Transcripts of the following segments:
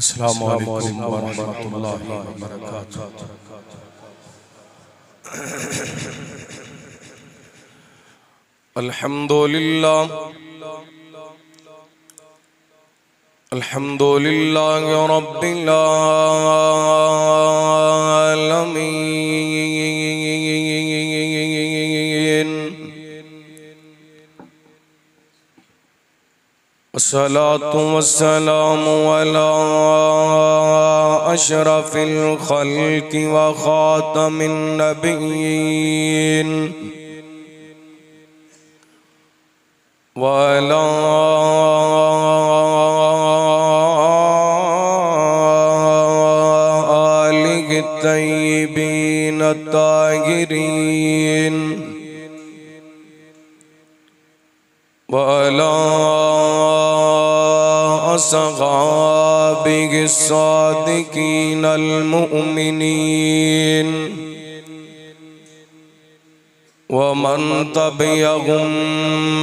अस्सलामु अलैकुम व रहमतुल्लाहि व बरकातुहू। अल्हम्दुलिल्लाह अल्हम्दुलिल्लाहि रब्बिल आलमीन। अस्सलातु वस्सलामु अला अशरफिल खल्क़ि व खातमिन नबिय्यीन व अला आलिहि तय्यिबीन ताहिरीन व अला अस्हाबिहि सादिकीनल मुमिनीन व मन तबिअहुम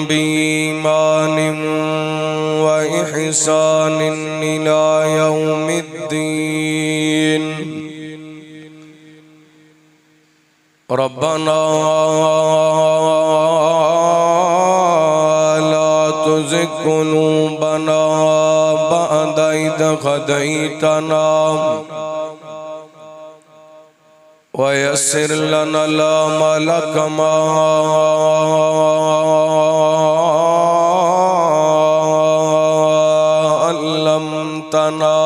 बीईमानिन व इहसानिन इला यौमिद्दीन। रब्बना ला तुज़िग़ क़ुलूबना बअद इज़ हदैतना व यस्सिर लनल अमल कमा अल्लमतना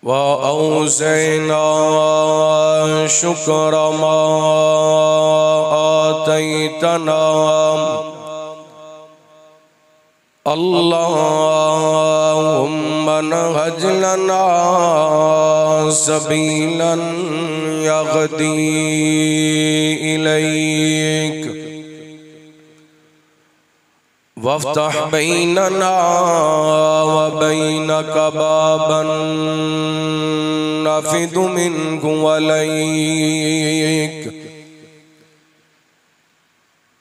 व औज़ि'ना शुक्र मा आतैतना। अल्लाहुम्मा नहज लना सबीलन यहदी इलैक वफ्तह बैनना व बैनक बाबन नफ़िदु मिन्हु अलैक।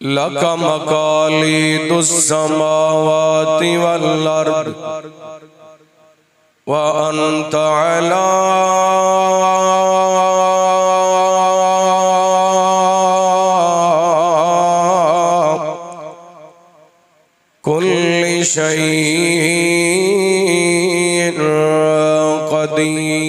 लक मकालिदुस समावाति वल अर्द व अंत अला कुल्लि शैइन क़दीर।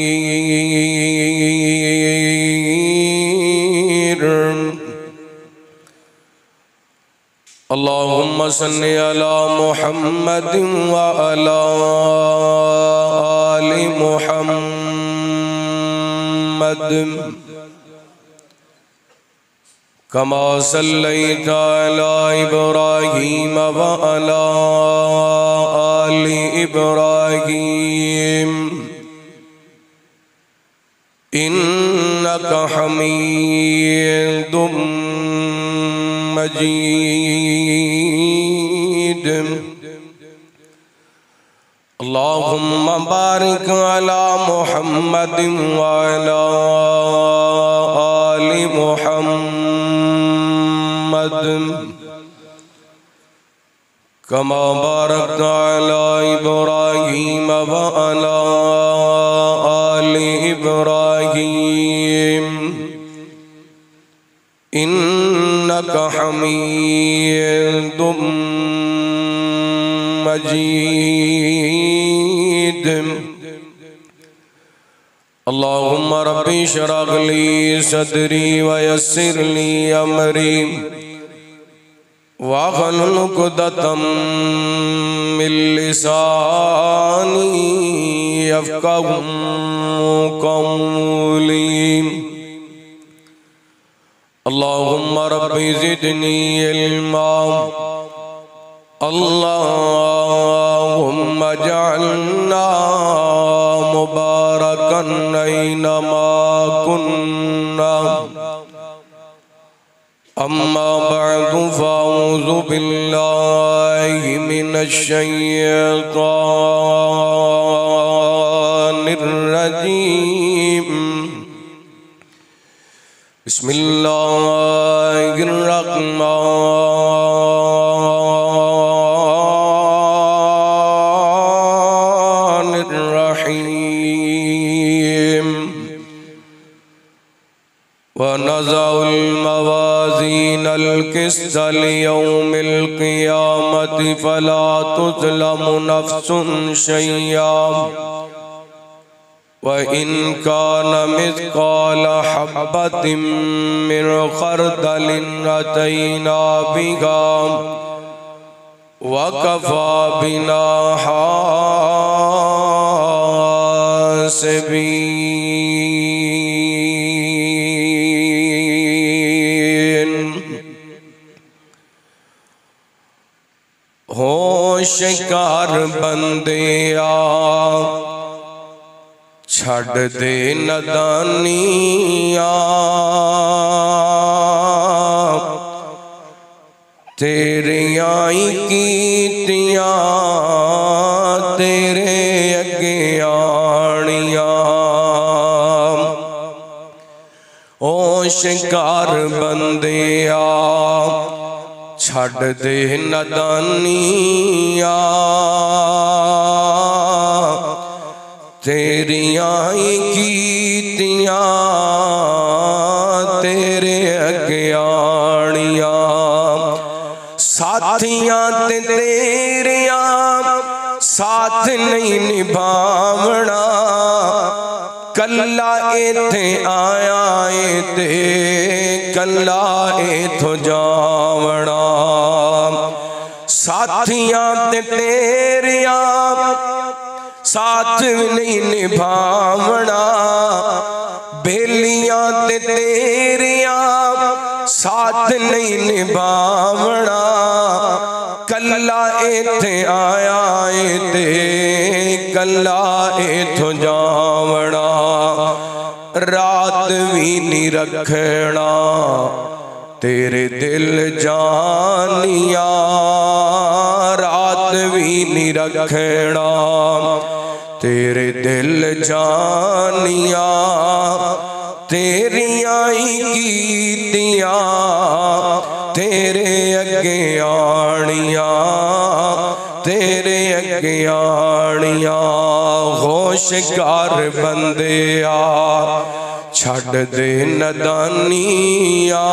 अल्लाहुम्मा सल्लि अला मुहम्मदिन व अला आलि मुहम्मद कमा सल्लैता अला इब्राहीम व अला आलि इब्राहीम इन्नका हमीदुम मजीद। अल्लाहुम्मा बारिक अला मुहम्मदिन व अला आलि मुहम्मद कमा बारकता अला इब्राहीम व अला आलि इब्राहीम इन्नका हमीदुम मजीद। अल्लाहुम्मा रब्बि इश्रह ली सदरी व यस्सिर ली अमरी वाहलुल उक़दतम मिन लिसानी यफ़क़हू क़ौली। अल्लाहुम्मा रब्बि ज़िदनी इल्मा। अल्लाहुम्मा जअलना मुबारकन ऐनमा कुन्ना। अम्मा बअदु फ़अऊज़ु बिल्लाहि मिनश शैतानिर रजीम। बिस्मिल्लाहिर रहमानिर नज़उल मवाज़ीनल क़िस्त लियौमिल क़ियामति फ़ला तुज़लमु नफ़्सुन शय्या व इन कान मिस्क़ाल हब्बतिन मिन ख़र्दलिन अतैना बिहा व कफ़ा बिना हासिबीन। होशियार बंदिया छड़ दे नदानिया तेरियां कीतियां तेरे अगे आनियां। ओ शिकार बंदिया छड़ दे नदानिया तेरियां कीतियां तेरे अगे आनियां। साथियां ते तेरियां साथ नहीं निभावना कल्ला इत्थे आया ते कल्ला इथों जावना। साथियां ते तेरियां साथ नहीं निभावना बेलियां ते तेरियां साथ नहीं निभावना कल्ला इत्थे आया ते कल्ला इथों जावना। रात भी नहीं रखना तेरे दिल जानिया रात भी नहीं रखना तेरे दिल जानिया तेरियां कीतियां तेरे अगे आनियां तेरे अगे आनियां। होशियार बंदिया छड़ दे नदानिया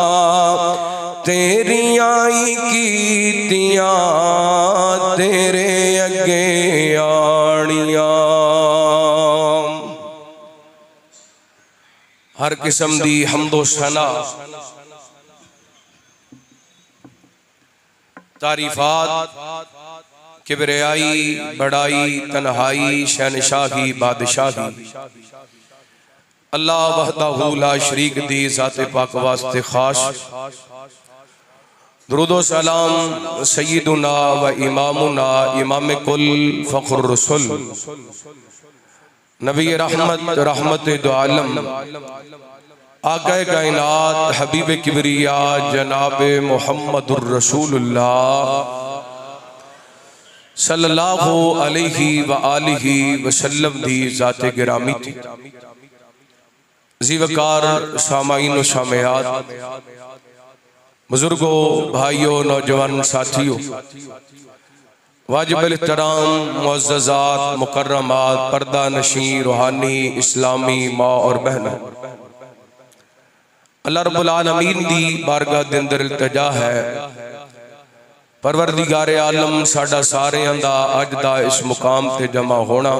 तेरियां कीतियां तेरे अगे आनियां। हर किस्म दी हम्दो सना तारीफात किबरियाई बड़ाई तन्हाई शहनशाही बादशाही अल्लाह वहदहू ला शरीक दी ज़ाते पाक वास्ते खास। दुरूदो सलाम सय्यदुना व इमामुना इमाम कुल फ़ख्रुर रसूल नबी रहमत रहमत दो आलम आक़ाए कायनात हबीब किबरिया जनाब मुहम्मदुर रसूलुल्लाह सल्लल्लाहु अलैहि व आलिहि वसल्लम दी ज़ाते गिरामी थी। ज़ीवकार सामाईन व सामयात बुजुर्गों भाइयों नौजवान साथियों वाजिबुल इहतराम मुअज़्ज़ज़ात मुकर्रमात पर्दा नशीं रूहानी इस्लामी माँ और बहनों अल्लाह रब्बुल आलमीन दी बारगाह दे अंदर इल्तिजा है परवरदिगार आलम साडा सारियां दा अज दा इस मुकाम ते जमा होना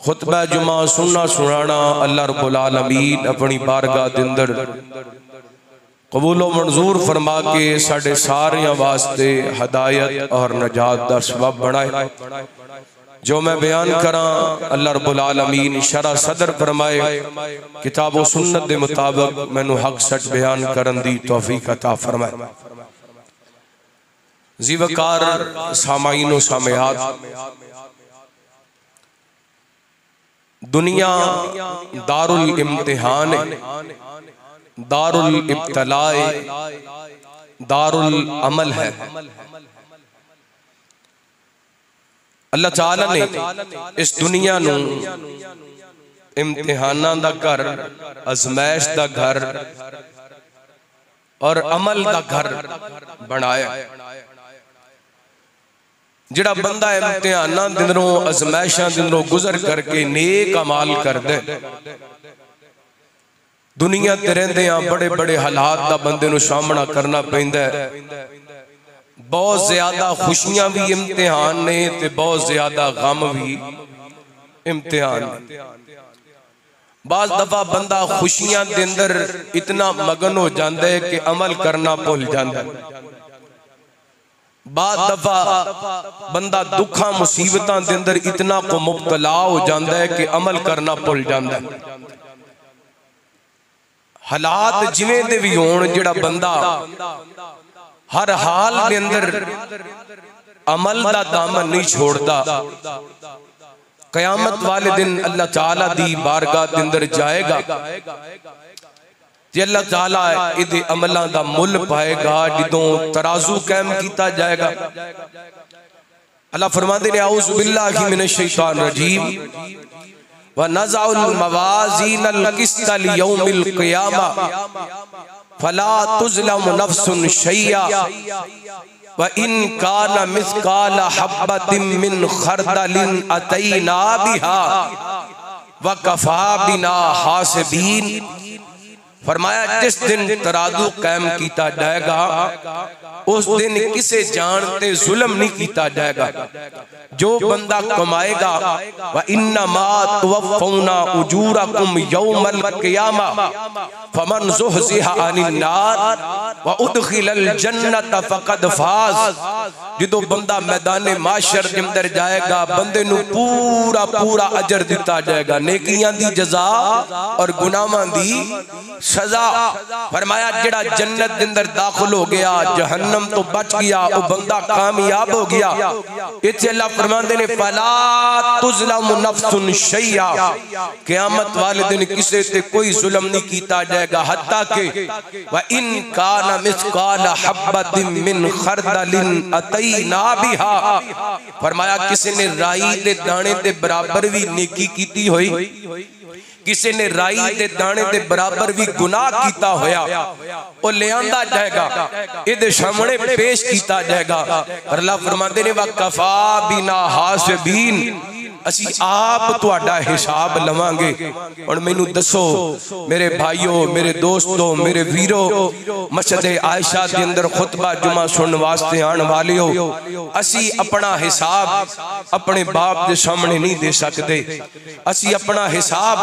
खुतबा जुमा सुनना सुनाना अल्लाह रब्बुल आलमीन अपनी बारगाह दे अंदर कबूलो मंजूर फरमा के साडे सारियां वास्ते हदायत और नजात दा सबब बनाए। जो मैं बयान करा अल्लाह रब्बुल आलमीन शरा सदर फरमाए किताब व सुन्नत दे मुताबिक मैनू हक सच बयान करन दी तौफीक अता फरमाए। ज़ीवकार सामाईन व सामयात दुनिया दारुल इम्तिहान दारुल इब्तलाए दारुल अमल है। अल्लाह ताला ने इस दुनिया नू इम्तिहानां दा घर अज़मैश दा घर और अमल दा घर बनाया। जिहड़ा बंदा इम्तिहानां दिनों अज़मैशां दिनों गुजर करके नेक अमाल कर दे दुनिया ते रहंदियां बड़े बड़े हालात दा बंदे नूं सामना करना पैंदा है। बहुत ज्यादा खुशियां भी इम्तिहान ने ते बहुत ज्यादा गम भी इम्तिहान ने। बाज़ दफा बंदा खुशियां दे अंदर इतना मगन हो जाता है कि अमल करना भुल जाता है। बाज़ दफा बंदा दुखा मुसीबतां दे अंदर इतना को मुब्तला हो जाता है कि अमल करना भुल जाता है। हालात जिवें दे भी होण, जिहड़ा बंदा हर हाल के अंदर अमल दा दामन नहीं छोड़ता, कयामत वाले दिन अल्लाह ताला दी बारगाह के अंदर जाएगा ते अल्लाह ताला इहदे अमलों दा मुल पाएगा। जदों तराजू कायम किया जाएगा, अल्लाह फरमाते हैं औज़ु बिल्लाहि मिनश शैतानिर रजीम व नज़अल मवाज़ीनल क़िस्त लियौमिल क़ियामा फला तुज़लमु नफ्सुन शैया व इन काना मिस्काला हब्बतिन मिन खरदलिन अतैना बिहा व कफा बिना हासिबीन। फरमाया जिस दिन तराजू कायम किया जाएगा उस दिन किसे जान ते जुल्म नहीं किया जाएगा। जो बंदा कमाएगा व इन्नमा तुवफ़्फ़ौना उजूरकुम यौमल क़ियामा फमन ज़ुहज़िहा अनिन नार व उदखिलल जन्नत फ़क़द फ़ाज़। जो बंदा मैदान माशर के अंदर जाएगा, बंदे नू पूरा पूरा अजर दिता जाएगा, नेकियां दी जज़ा और गुनाहां दी सजा। फरमाया जिहड़ा जन्नत के अंदर दाखिल हो गया, जहन्नम तो बच गया, वो बंदा कामयाब हो गया। इत्थे अल्लाह फरमाते ने फला तुज़लमु नफ्सुन शैया, क़यामत वाले दिन किसी ते कोई जुल्म नहीं किया जाएगा। हत्ता के व इन काना मिस्काला हब्बतिन मिन खरदलिन अतैना बिहा, फरमाया किसी ने राई दे दाने दे बराबर भी नेकी कीती होई, किसी ने राई दे दाने दे बराबर भी गुनाह किया होया, वो लियांदा जाएगा, इहदे सामने पेश किया जाएगा। अल्लाह फरमाते ने वकफा बिना हासिबीन, असी आप तुहाडा हिसाब लवांगे। और मैनू दसो मेरे भाइयों, मेरे दोस्तों, मेरे वीरों, मस्जिद आयशा के अंदर खुतबा जुमा सुनने वास्ते आने वाले हो, असी अपना हिसाब अपने बाप के सामने नहीं दे सकते, असी अपना हिसाब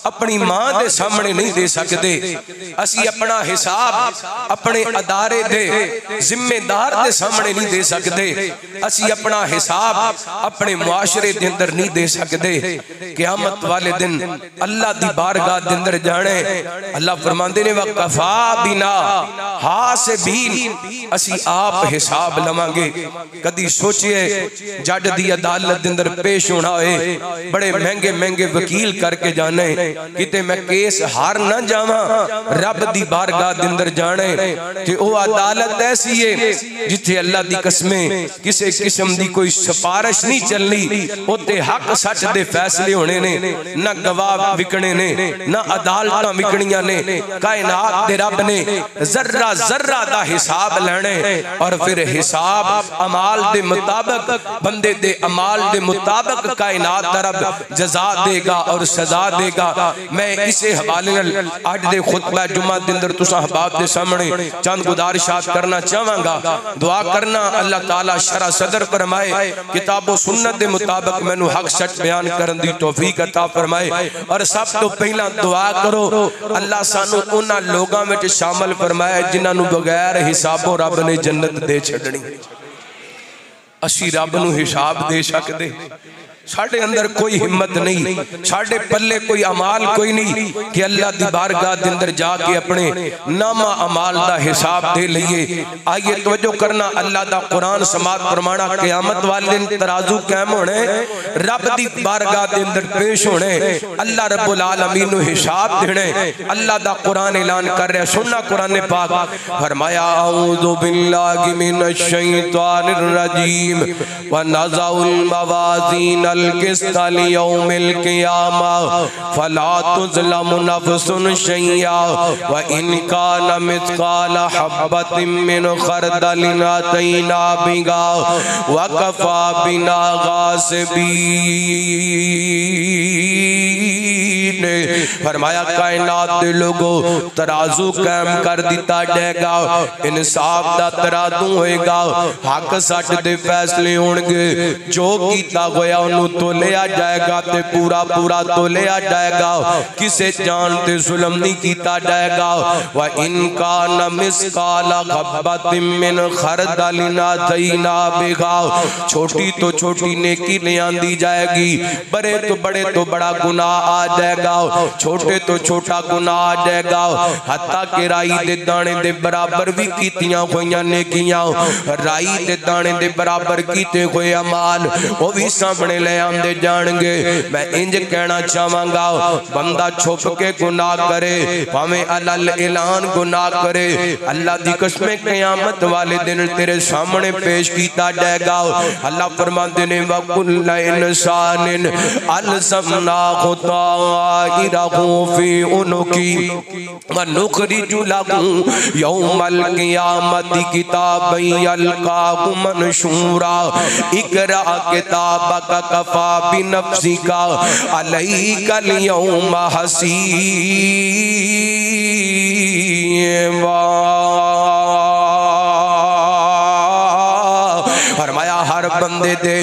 अपनी मां के सामने नहीं दे सकते, असी अपना हिसाब अपने अदारे दे जिम्मेदार के सामने नहीं दे सकते, असी अपना हिसाब अपने मुआशरे के अंदर नहीं दे सकते। क़यामत वाले दिन अल्लाह दी बारगाह दे अंदर जाने, अल्लाह फरमांदे ने वकफा बिना हासिबीन, असी आप हिसाब लवांगे। कदी सोचिए जज दी अदालत दे अंदर पेश होना होए, बड़े महंगे महंगे वकील करके जाने, किते मैं केस हार ना जावां, रब दी बारगाह दे अंदर जाने ते ओ अदालत ऐसी है जिथे अल्लाह दी कसमें किसी किस्म दी कोई सिफारिश नहीं चलनी, ओते हक सच दे फैसले होने ने, ना गवाह विकने ने, ना अदालतां विकणियां ने। कायनात दे रब ने जर्रा जर्रा दा हिसाब लेने और फिर हिसाब अमाल दे मुताबिक, बंदे दे अमाल दे मुताबिक कायनात दा रब जजा देगा और सजा देगा। मैं इसे हवाले नाल अज दे खुतबा जुमा दे अंदर तुसां अहबाब दे सामने चंद गुजारिशात करना चाहांगा। दुआ करना अल्लाह ताला शरा सदर फरमाए, किताबो सुन्नत दे मुताबिक मैनू हक सच बयान करन दी तौफीक अता फरमाए। और सब तो पहला दुआ करो अल्लाह सानू उन्हां लोगां विच शामिल फरमाए जिन्हां नू बगैर हिसाबों रब ने जन्नत दे छड्डनी। असी रब नू हिसाब दे सकदे, साढ़े अंदर कोई हिम्मत नहीं, साढ़े पल्ले कोई अमाल कोई नहीं कि अल्लाह दी बारगाह दे अंदर जाके अपने नामा अमाल दा हिसाब दे लईए। आइए तवज्जो करना, अल्लाह दा कुरान समात फरमाना, क़यामत वाले दिन तराजू कायम होने, रब दी बारगाह दे अंदर पेश होने, अल्लाह रब्बुल आलमीन नू हिसाब देने। अल्लाह दा कुरान ऐलान कर रहा, सुनना कुरान पाक फरमाया औज़ु बिल्लाहि मिनश शैतानिर रजीम व नज़अल मवाज़ीन क़िस्त लियौमिल क़ियामा फला तुज़लमु नफ्सुन शैया व इन काना मिस्काला हब्बतिन मिन खरदलिन अतैना बिहा व कफ़ा बिना हासिबीन। ने फरमाया कायनात दे लोगो तराजू कायम कर दिता जाएगा, इंसाफ दा तराजू होएगा, हक सच दे फैसले होंगे, जो कीता होया उन्हों तोलिया जाएगा ते पूरा पूरा तोलिया जाएगा, किसे जान ते जुल्म नहीं कीता जाएगा। व इनका न मिसकाला हब्बतिन मिन खरदलिन अतैना बिहा, छोटी तो छोटी नेकी ले आंदी जाएगी, बड़े तो बड़े तो बड़ा गुनाह आ जाएगा, छोटे तो छोटा गुनाह आ जाएगा, हत्ता के राई दे दाने दे बराबर भी कीतियां होइयां नेकियां, राई दे दाने दे बराबर कीते हुए अमाल वो भी सामने ले आंदे जाएंगे। मैं इंज कहना चाहांगा, बंदा छुप के गुनाह करे भावें अलल ऐलान गुनाह करे, अल्लाह दी कसम क़यामत वाले दिन तेरे सामने पेश किया जाएगा। अल्लाह फरमाते ने वकुल्ल इंसानिन अलज़मनाहु ताइरहु फी उनुकी व नुखरिजु लहु यौमल क़ियामति किताबन यल्क़ाहु मनशूरा इक़रा किताबक कफ़ा बिनफ़्सिका अलैकल यौमा हसीबा। फरमाया हर बंदे दे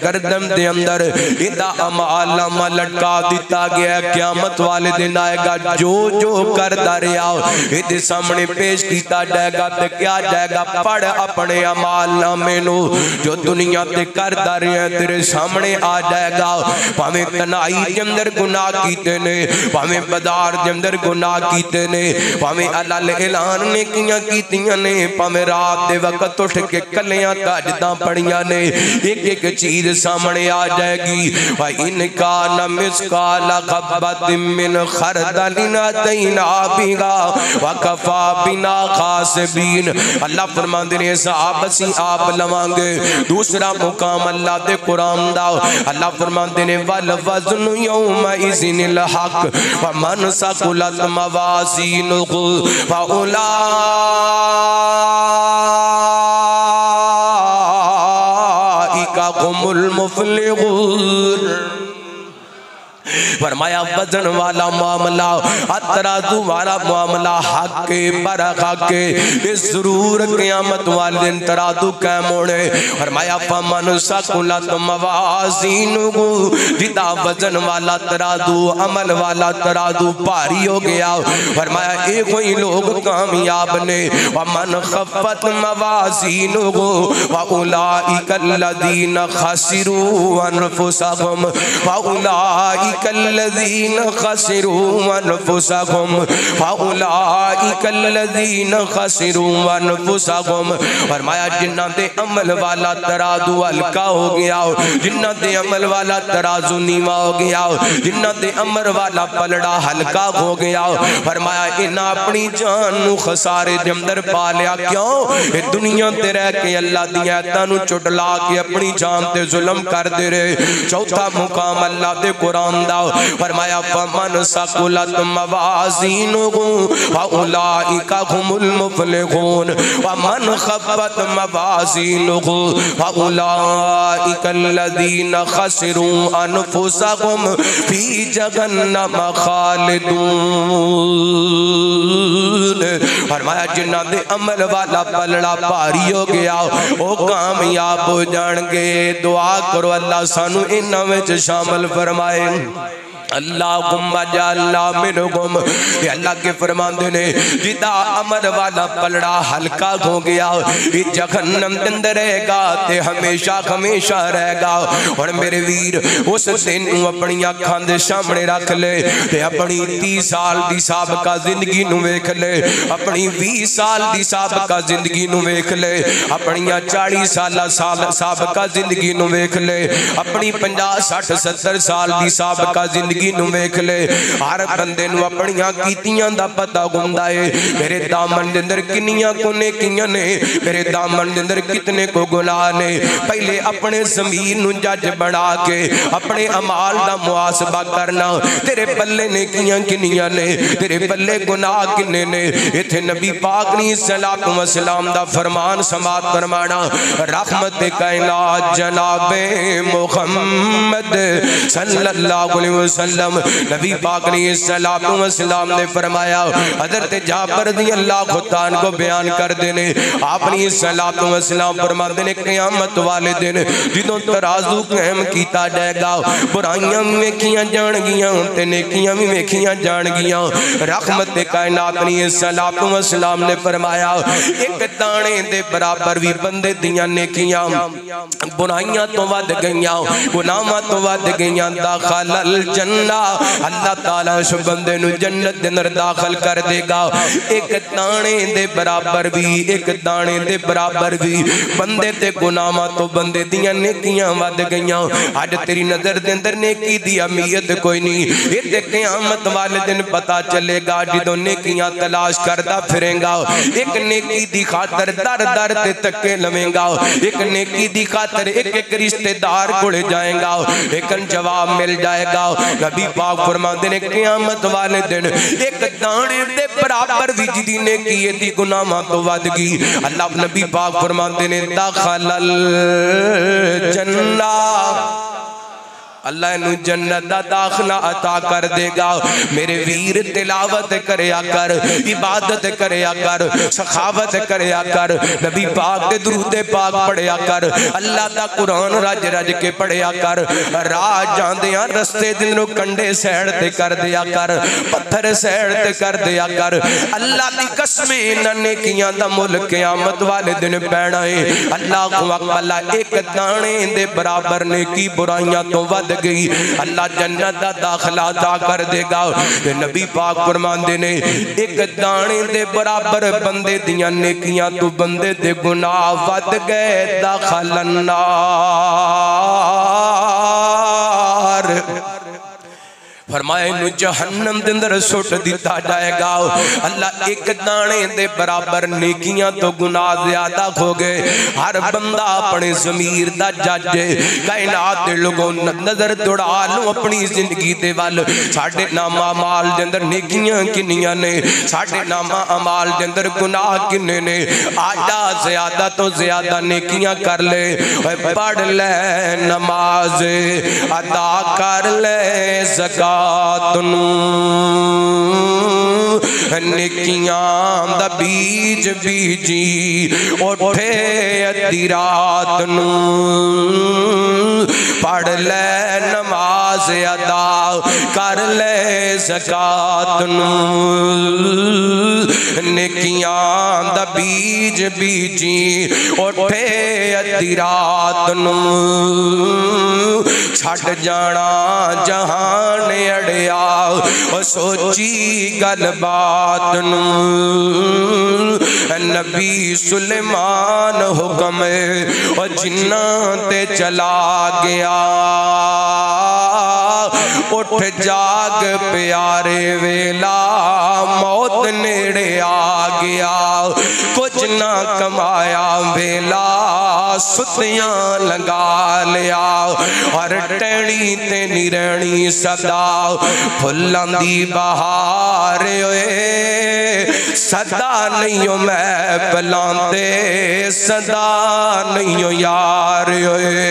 गर्दन दे अंदर इदा अमालमा लटका दिता गया, क़यामत वाले दिन आएगा, जो जो करदा रहा इहदे सामने पेश किया जाएगा। ते क्या जाएगा, पढ़ अपने अमाल नामे नु, जो दुनिया ते करदा रहा तेरे सामने आ जाएगा। भावें तनाई के अंदर गुनाह कीते ने, भावें बाजार के अंदर गुनाह कीते ने, भावें अलल ऐलान ने कीतियां ने, भावें रात दे वक्त उठ के कलियां ताजदां पढ़ियां ने, एक एक चीज सामने आ जाएगी। भाई इनका न मिसकाला हब्बतिन मिन खरदलिन अतैना बिहा व कफ़ा बिना खासिबीन। अल्लाह फरमाते ने साहब असी आप लवांगे। दूसरा मुकाम अल्लाह दे कुरान दा, अल्लाह फरमाते ने वल वज़्नु यौमा इज़िनिल हक व मन सकुलत मवाज़ीनुहु फ उलाइका हुमुल मुफ़्लिहून। फरमाया वजन वाला मामला, तराजू वाला मामला, हक के बरहक के जरूर क़यामत वाले दिन तराजू कायम होने। फरमाया फमन सकुलत मवाज़ीनुहु, जिदा वजन वाला तराजू अमल वाला तराजू भारी हो गया, फरमाया ये कोई लोग कामयाब ने। वमन खफ़्फ़त मवाज़ीनुहु व उलाइकल्लज़ीना खसिरू अनफुसहुम व उलाइकल्लज़ीना खसिरू अनफुसहुम व उलाइकल्लज़ीना खसिरू अनफुसहुम। फरमाया जिन्हां दे अमल वाला तराजू हल्का हो गया, जिन्हां दे अमल वाला तराजू नीवा हो गया, जिन्हां दे अमल वाला पलड़ा हल्का हो गया, फरमाया इन्हां अपनी जान नू खसारे दे अंदर पा लिया। क्यों? ये दुनिया ते रह के अल्लाह दी आयतां नू चुटला के अपनी जान ते जुल्म करदे रहे। चौथा मुकाम अल्लाह दे कुरान दा, फरमाया फमन सकुलत मवाज़ीनुहु व उलाइका हुमुल मुफ़्लिहून व मन खफ़्फ़त मवाज़ीनुहु व उलाइकल्लज़ीना खसिरू अनफुसहुम फी जहन्नम खालिदून। फरमाया जिन्हां दे अमल वाला पलड़ा भारी हो गया वो कामयाब हो जाएंगे। दुआ करो अल्लाह सानू इन्हां विच शामिल फरमाए। अल्लाहुम्मा जअल्ना मिनहुम। अल्लाह के फरमाते ने जिदा अमर वाला पलड़ा हल्का हो गया ये जहन्नम के अंदर रहेगा ते हमेशा हमेशा रहेगा। और मेरे वीर उस दिन अपनी अखां दे सामने रख ले ते अपनी 30 साल दी साबका जिंदगी नू वेख ले, अपनी 20 साल दी साबका जिंदगी नू वेख ले, अपनी 40 साल साबका जिंदगी नू वेख ले, अपनी 50 60 70 साल दी साबका जिंदगी वेख ले। हर बंदे नू अपनियां कीतियां दा पता हुंदा है। मेरे दामन दे अंदर किन्नियां को नेकियां ने, मेरे दामन दे अंदर कितने को गुनाह ने। पहले अपने ज़मीर नू जज बना के अपने अमाल दा मुहासबा करना। तेरे पल्ले नेकियां किन्नियां ने, तेरे पल्ले गुनाह किन्ने ने। इत्थे नबी पाक ने सल्लल्लाहु अलैहि वसल्लम दा फरमान समात फरमाना, रहमत कायनात जनाबे मुहम्मद सल्लल्लाहु अलैहि वसल्लम वसल्लम नबी पाक अलैहिस्सलातु वस्सलाम ने फरमाया, हज़रत जाबिर रज़ियल्लाहु तान को बयान करते ने अपनी सलातो वसलाम फरमाते ने क़यामत वाले दिन जिदों तराजू कायम किया जाएगा, बुराइयां भी वेखियां जाणगियां ते नेकियां भी वेखियां जाणगियां। रहमत कायनात सलातो वसलाम ने फरमाया, एक दाने दे बराबर भी बंदे दियां नेकियां बुराइयां तो वध गईयां, गुनाहां तो वध गईयां। दाखिल जन्ना, अल्लाह ताला उस बंदे नूं जन्नत दे अंदर दाखिल कर देगा। एक दाने दे बराबर भी, एक दाने दे बराबर भी बंदे ते गुनाहां तो बंदे दियां नेकियां वध गईयां। अज तेरी नजर दे अंदर नेकी दी अहमियत कोई नहीं, ये ते क़यामत वाले दिन पता चलेगा जदों नेकियां तलाश करदा फिरेगा। एक नेकी दी खातर दर दर ते धक्के लवेगा, एक नेकी दी खातर एक एक रिश्तेदार कोले जाएगा, एक जवाब मिल जाएगा। नबी पाक फरमाते ने क़यामत वाले दिन एक दाने दे बराबर भी जिदी नेकी दी गुनाहां तो वध गई, अल्लाह नबी पाक फरमाते ने दाखिल जन्ना, अल्लाह नू जन्नत दा दाखला अता कर देगा। मेरे वीर तिलावत करया कर, इबादत करया कर, सखावत करया कर, नबी पाक दे दुरूद पाक पढ़या कर, अल्लाह दा कुरान रज रज के पढ़या कर। राह जांदियां रस्ते दिनों कंडे सैड ते कर दिया कर, पत्थर सैड ते कर दिया कर। अल्लाह दी कसम इन्हां नेकियां दा मुल क़यामत वाले दिन पैना है। अल्लाह अल्लाह एक दाने दे बराबर नेकी बुराइयां तो वध गई, अल्लाह जन्नत दा दाखला अता कर देगा। नबी पाक फरमांदे ने एक दाने दे बराबर बंदे दियां नेकियां तो बंदे दे गुनाह वध गए। दाखिल अन्नार, फरमाया इनू जहन्नम दे अंदर सुट दिता जाएगा। अल्लाह एक दाने दे बराबर नेकियां तो गुनाह ज्यादा हो गए। हर बंदा अपने ज़मीर दा जज है। कायनात दे लोगों नजर दौड़ा लो अपनी जिंदगी दे वल, साडे नामा अमाल दे अंदर नेकियां किन्नियां ने, साडे नामा अमाल दे अंदर गुनाह किन्ने ने। आजा ज्यादा तो ज्यादा नेकियां कर ले, पढ़ ले नमाज अदा कर ले ज़कात, नेकियां दा बीज बीजी उठे अद्धी रात नू, पढ़ ले नमाज अदा कर ले ज़कात नू, नेकियां दा बीज बीजी उठे अद्धी रात नू, छड़ जाना जहान अड़िया ओ सोची गल बात नू। नबी सुलेमान हुक्म ओ जिन्ना ते चला गया, उठ जाग प्यारे वेला मौत नेड़े आ गया। कुछ ना कमाया वेला सुतियां लगा लिया, और टहनी ते नी रहनी सदा फुल्लां दी बहार ओए। सदा नहीं हो मैं पलांदे, सदा नहीं हो यार ओए।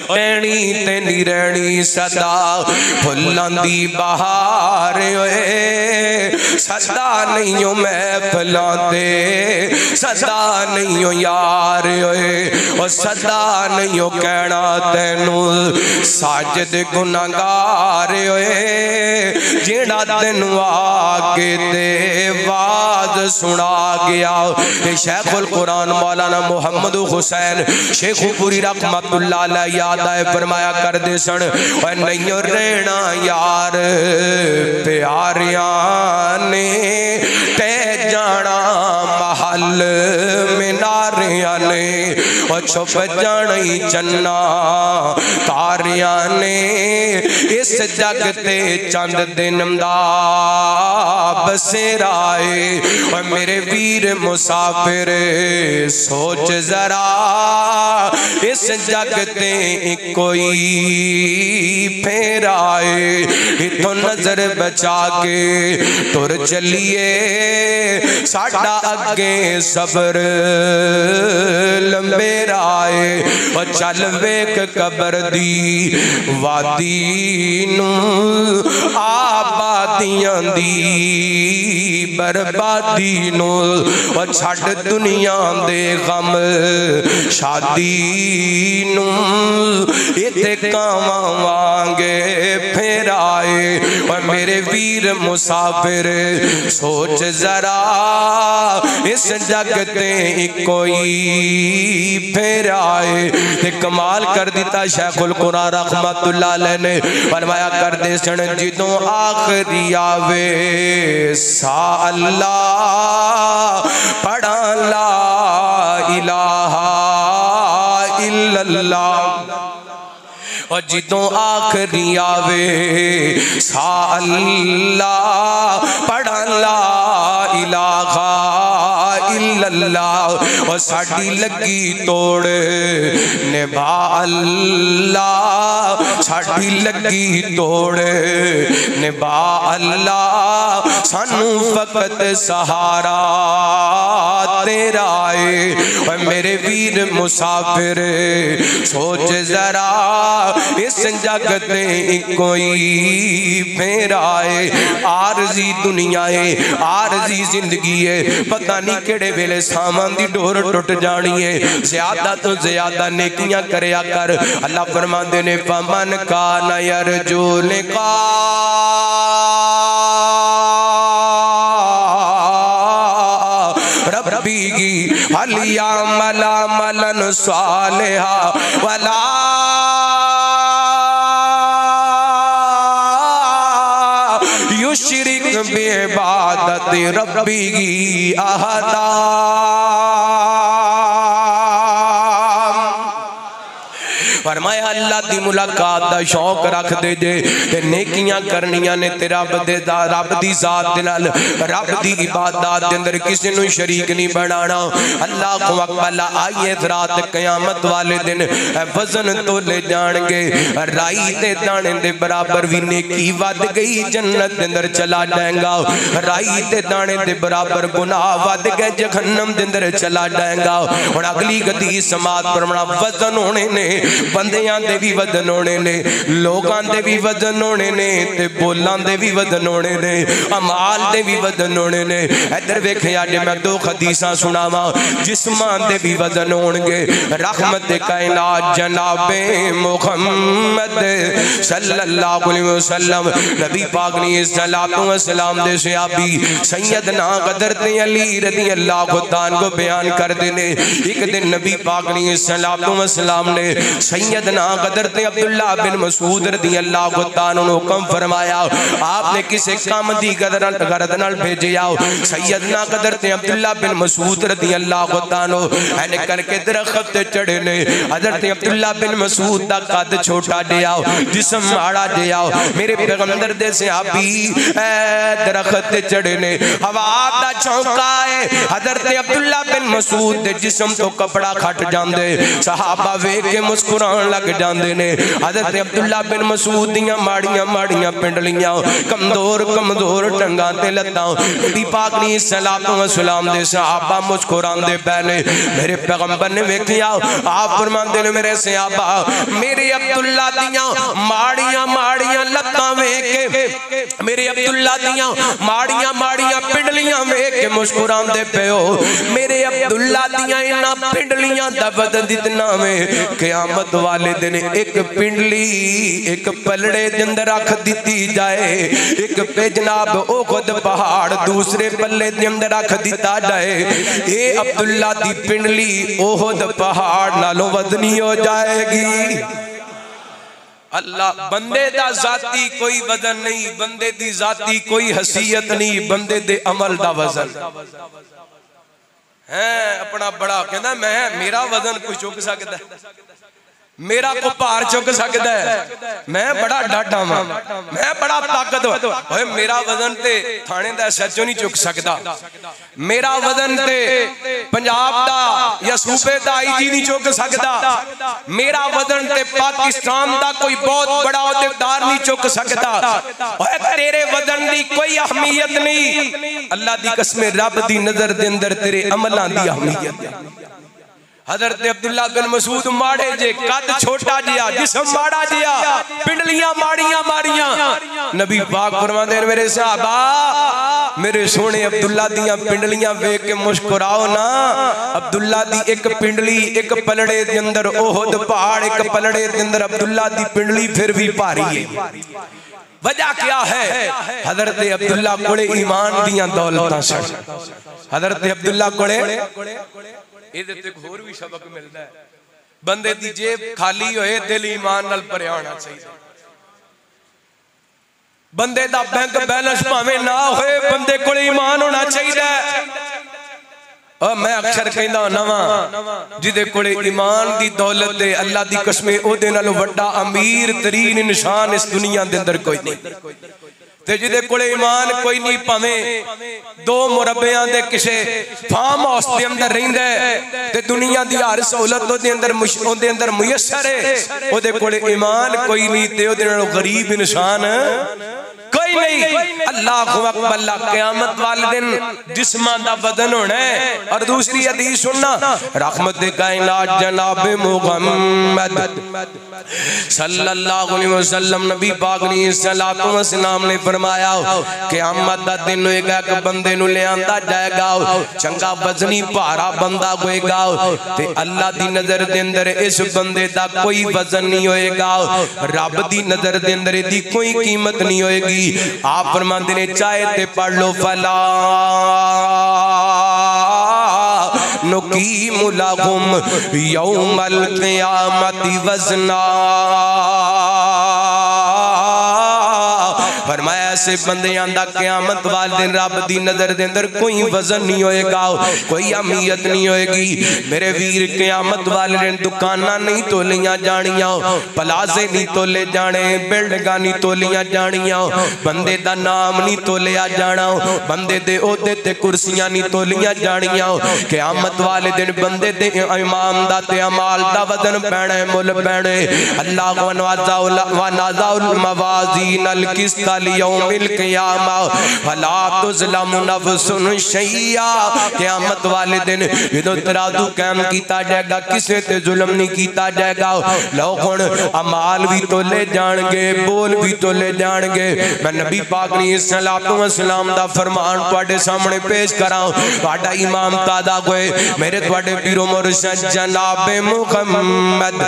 टहनी ते नी रहनी सदा फुल्लां दी बहार ओए। सदा नहीं हो मैं फलांदे, सदा नहीं हो यार ओए। और सदा नहीं हो कहना तेनू साजिद गुनाहगार ओए। जेड़ा तेनू आके ते वाज सुना गया। शेखुल कुरान मौलाना मुहम्मद हुसैन शेखुपुरी रहमतुल्लाह अलैह याद आए फरमाया करदे सन, और नहीं रहना यार प्यारियां ने ते जाना महल मिनारियां ने, और छुप जानी चन्ना तारियां ने। इस जग ते चंद दिन दा बसेराए, और मेरे वीर मुसाफिर सोच जरा इस जग ते कोई फेराए। इथों नजर बचा के तुर चलिए, साडा अगे सबर लंबे राए। चल वेख कबर दी वादी नू आबादियां दी बर्बादी नू छड़ दुनिया दे गम शादी नू इत्थे कावां वांगे फिर आए और मेरे वीर मुसाफिर सोच जरा इस जग ते कोई फिर आए ते कमाल कर दिता शेखुल कुरान रहमतुल्लाह अलैह ने फरमाया कर दे सन जिदों आखिरी आवे सा अल्लाह पढ़ा ला इलाहा इल्लल्लाह और जिदों आखिरी आवे सा अल्लाह पढ़ा ला इलाहा इल्लल्लाह और साडी लगी तोड़ निभा अल्लाह साडी लगी तोड़ निभा अल्लाह सानू फकत सहारा तेरा है और मेरे वीर मुसाफिर सोच जरा इस जगत कोई फिर आए आरजी दुनिया है आरजी जिंदगी है पता नहीं केड़े वेले सामान दी डोर टुट जानी है ज्यादा तो ज्यादा नेकियां करया कर अल्लाह फरमाते ने फमन का नयर जो लिका रब्बी हलिया मला मलन सालेहा वला युशरिक बिइबादत रब्बी अहदा फरमाया अल्लाह दी मुलाकात दा शौक रख दे जे ते नेकियां करनियां ने ते रब दी जात दे नाल रब दी इबादत दे अंदर किसी नु शरीक नहीं बनाना अल्लाह को अकबर आइए रात क़यामत वाले दिन वजन तोले जाणगे राई ते दाने दे बराबर भी नेकी वध गई जन्नत दे अंदर चला जाएगा राई ते दाने दे बराबर गुनाह वध गए जहन्नम दे अंदर चला जाएगा हुण अगली गदी समात परमणा वजन होने ने बंदियां दे भी वजन होने ने लोगां दे भी वजन होने ने ते बोलां दे भी वजन होने ने अमाल दे भी वजन होने ने इधर वेखिया जे मैं दो हदीसां सुनावां जिस्मां दे भी वजन होणगे रहमत कायनात जनाबे मुहम्मद सल्लल्लाहु अलैहि वसल्लम नबी पाक ने सल्लल्लाहु अलैहि वसल्लम दे सहाबी सैयदना हज़रत अली रज़ी अल्लाह ताला को बयान करदे ने एक दिन नबी पाक ने सल्लल्लाहु अलैहि वसल्लम ने सैयदना हज़रत अब्दुल्लाह बिन मसूद रज़ियल्लाहु ताला अन्हु हुक्म फरमाया आपने किसी काम दी गरज नाल भेजिया सैयदना हज़रत अब्दुल्लाह बिन मसूद रज़ियल्लाहु ताला ऐने करके दरख्त ते चढ़े ने हज़रत अब्दुल्लाह बिन मसूद दा कद छोटा जिहा जिस्म माड़ा जिहा मेरे पैगंबर दे सहाबी दरख्त ते चढ़े ने हवा दा झोंका है हज़रत अब्दुल्लाह बिन मसूद दे जिस्म तो कपड़ा खट जांदे सहाबा वेख के मुस्कुरान लग जाते ने हज़रत अब्दुल्लाह बिन मसूद दियां माड़ियां माड़ियां पिंडलियां कमजोर कमजोर टंगां ते लत्तां नबी पाक ने सल्लल्लाहु अलैहि वसल्लम दे सहाबा मुस्कुरांदे पए ने मेरे पैगंबर ने वेखिया आप फरमांदे ने मेरे सहाबा मेरे अब्दुल्लाह दियां माड़ियां माड़ियां लत्तां वेख के मेरे अब्दुल्लाह दियां माड़ियां माड़ियां पिंडलियां वेख के मुस्कुरांदे पे हो मेरे अब्दुल्लाह दियां इन्हां पिंडलियां दा वजन इतना में क़यामत वाले दिन एक पिंडली एक पलड़े के अंदर रख दी जाए एक पे जनाब ओहद पहाड़ दूसरे पल्ले के अंदर रख दिता जाए ये अब्दुल्ला दी पिंडली ओहद पहाड़ नालों वजनी हो जाएगी। अल्लाह बंदे दा जाती कोई वजन नहीं बंदे दी जाती कोई हैसियत नहीं बंदे दे अमल दा वजन है अपना बड़ा कहना मैं मेरा वजन कोई चुक सकता है मेरा को भार चुक सकता है मैं बड़ा डाढा वा मैं बड़ा ताकतवर ओए मेरा वजन ते थाने दा सचो नहीं चुक सकता मेरा वजन ते पंजाब दा या सूबे दा आईजी नहीं चुक सकता मेरा वजन ते पाकिस्तान दा कोई बहुत बड़ा औहदेदार नहीं चुक सकता ओए तेरे वजन दी कोई अहमियत नहीं अल्लाह दी कसम रब दी नजर दे अंदर तेरे अमलां दी अहमियत है हजरत अब्दुल्ला बिन मसूद माड़े जे कद छोटा जिया जिस्म माड़ा जिया पिंडलियां माड़ियां मारियां नबी पाक फरमांदे ने मेरे सहाबा मेरे सोने अब्दुल्ला दियां पिंडलियां वेख के मुस्कुराओ ना। अब्दुल्ला दी एक पिंडली एक पलड़े दे अंदर ओहद पहाड़ एक पलड़े दे अंदर अब्दुल्ला दी पिंडली फिर भी भारी है। वजह क्या है? हजरत अब्दुल्ला कोले ईमान दियां दौलतां सन। हजरत अब्दुल्ला कोले होर भी सबक मिलता है बंदे दी जेब खाली होए दिल ईमान नाल भरिया होना चाहिए। बंदे दा बैंक बैलेंस भावें ना होए बंदे कोल ईमान होना चाहिए। और मैं अक्सर कहंदा हुंदा वां जिदे कोले ईमान दी दौलत है अल्लाह दी कसम ओदे नालों वड्डा अमीर तरीन इंसान इस दुनिया दे अंदर कोई नहीं। ते जिदे कोले ईमान कोई नहीं भावें दो मुरब्बियां दे किसे फार्म हाउस दे अंदर रहिंदा है ते दुनिया दी हर सहूलत ओदे अंदर मुयस्सर है ओदे कोले ईमान कोई नहीं ते ओदे नालों गरीब इंसान कोई नहीं। अल्लाहु अकबर ला क़यामत वाले दिन जिस्मां दा वजन होना है। और दूसरी हदीस सुनना रहमत कायनात जनाब मुहम्मद सल्लल्लाहु अलैहि वसल्लम नबी पाक ने सलातो व सलाम ने फरमाया क़यामत दा दिन होएगा कि बंदे नु ले आंदा जाएगा चंगा वजनी भारा बंदा होएगा ते अल्लाह दी नजर दे अंदर इस बंदे दा कोई वजन नहीं होएगा। रब दी नजर दे अंदर दी कोई कीमत नहीं होएगी। आप फरमाते ने चाहे ते पढ़ लो फला नुकीमु लहुम यौमल क़ियामति वज़ना। फरमाया ऐसे बंदियां दा क़यामत वाले दिन रब दी नजर दे अंदर कोई वजन नहीं होएगा कोई अहमियत नहीं होएगी। मेरे वीर क़यामत वाले दिन दुकानां नहीं तोलियां जानियां प्लाजे नहीं तोले जाने बिल्डिंगां नहीं तोलियां जानियां बंदे दा नाम नहीं तोलिया जाना बंदे दे ओहदे ते कुर्सियां नहीं तोलियां जानियां। क़यामत वाले दिन बंदे दे इमाम दा ते अमाल दा वजन पैना मुल पैने। अल्लाह व नाज़ाउल मवाज़ीन अल क़िस्त लियौमिल क़ियामा फला तुज़लमु नफ़्सुन शैया। क़यामत वाले दिन जदों तराजू कायम कीता जाएगा किसे ते जुल्म नहीं कीता जाएगा। लो हुण अमाल भी तोले जाणगे बोल भी तोले जाणगे। मैं नबी पाक ने सलातो व सलाम दा फरमान तुहाडे सामने पेश करां। तुहाडा इमाम तादा होए मेरे तुहाडे पीरो मुर्शिद जनाब मुहम्मद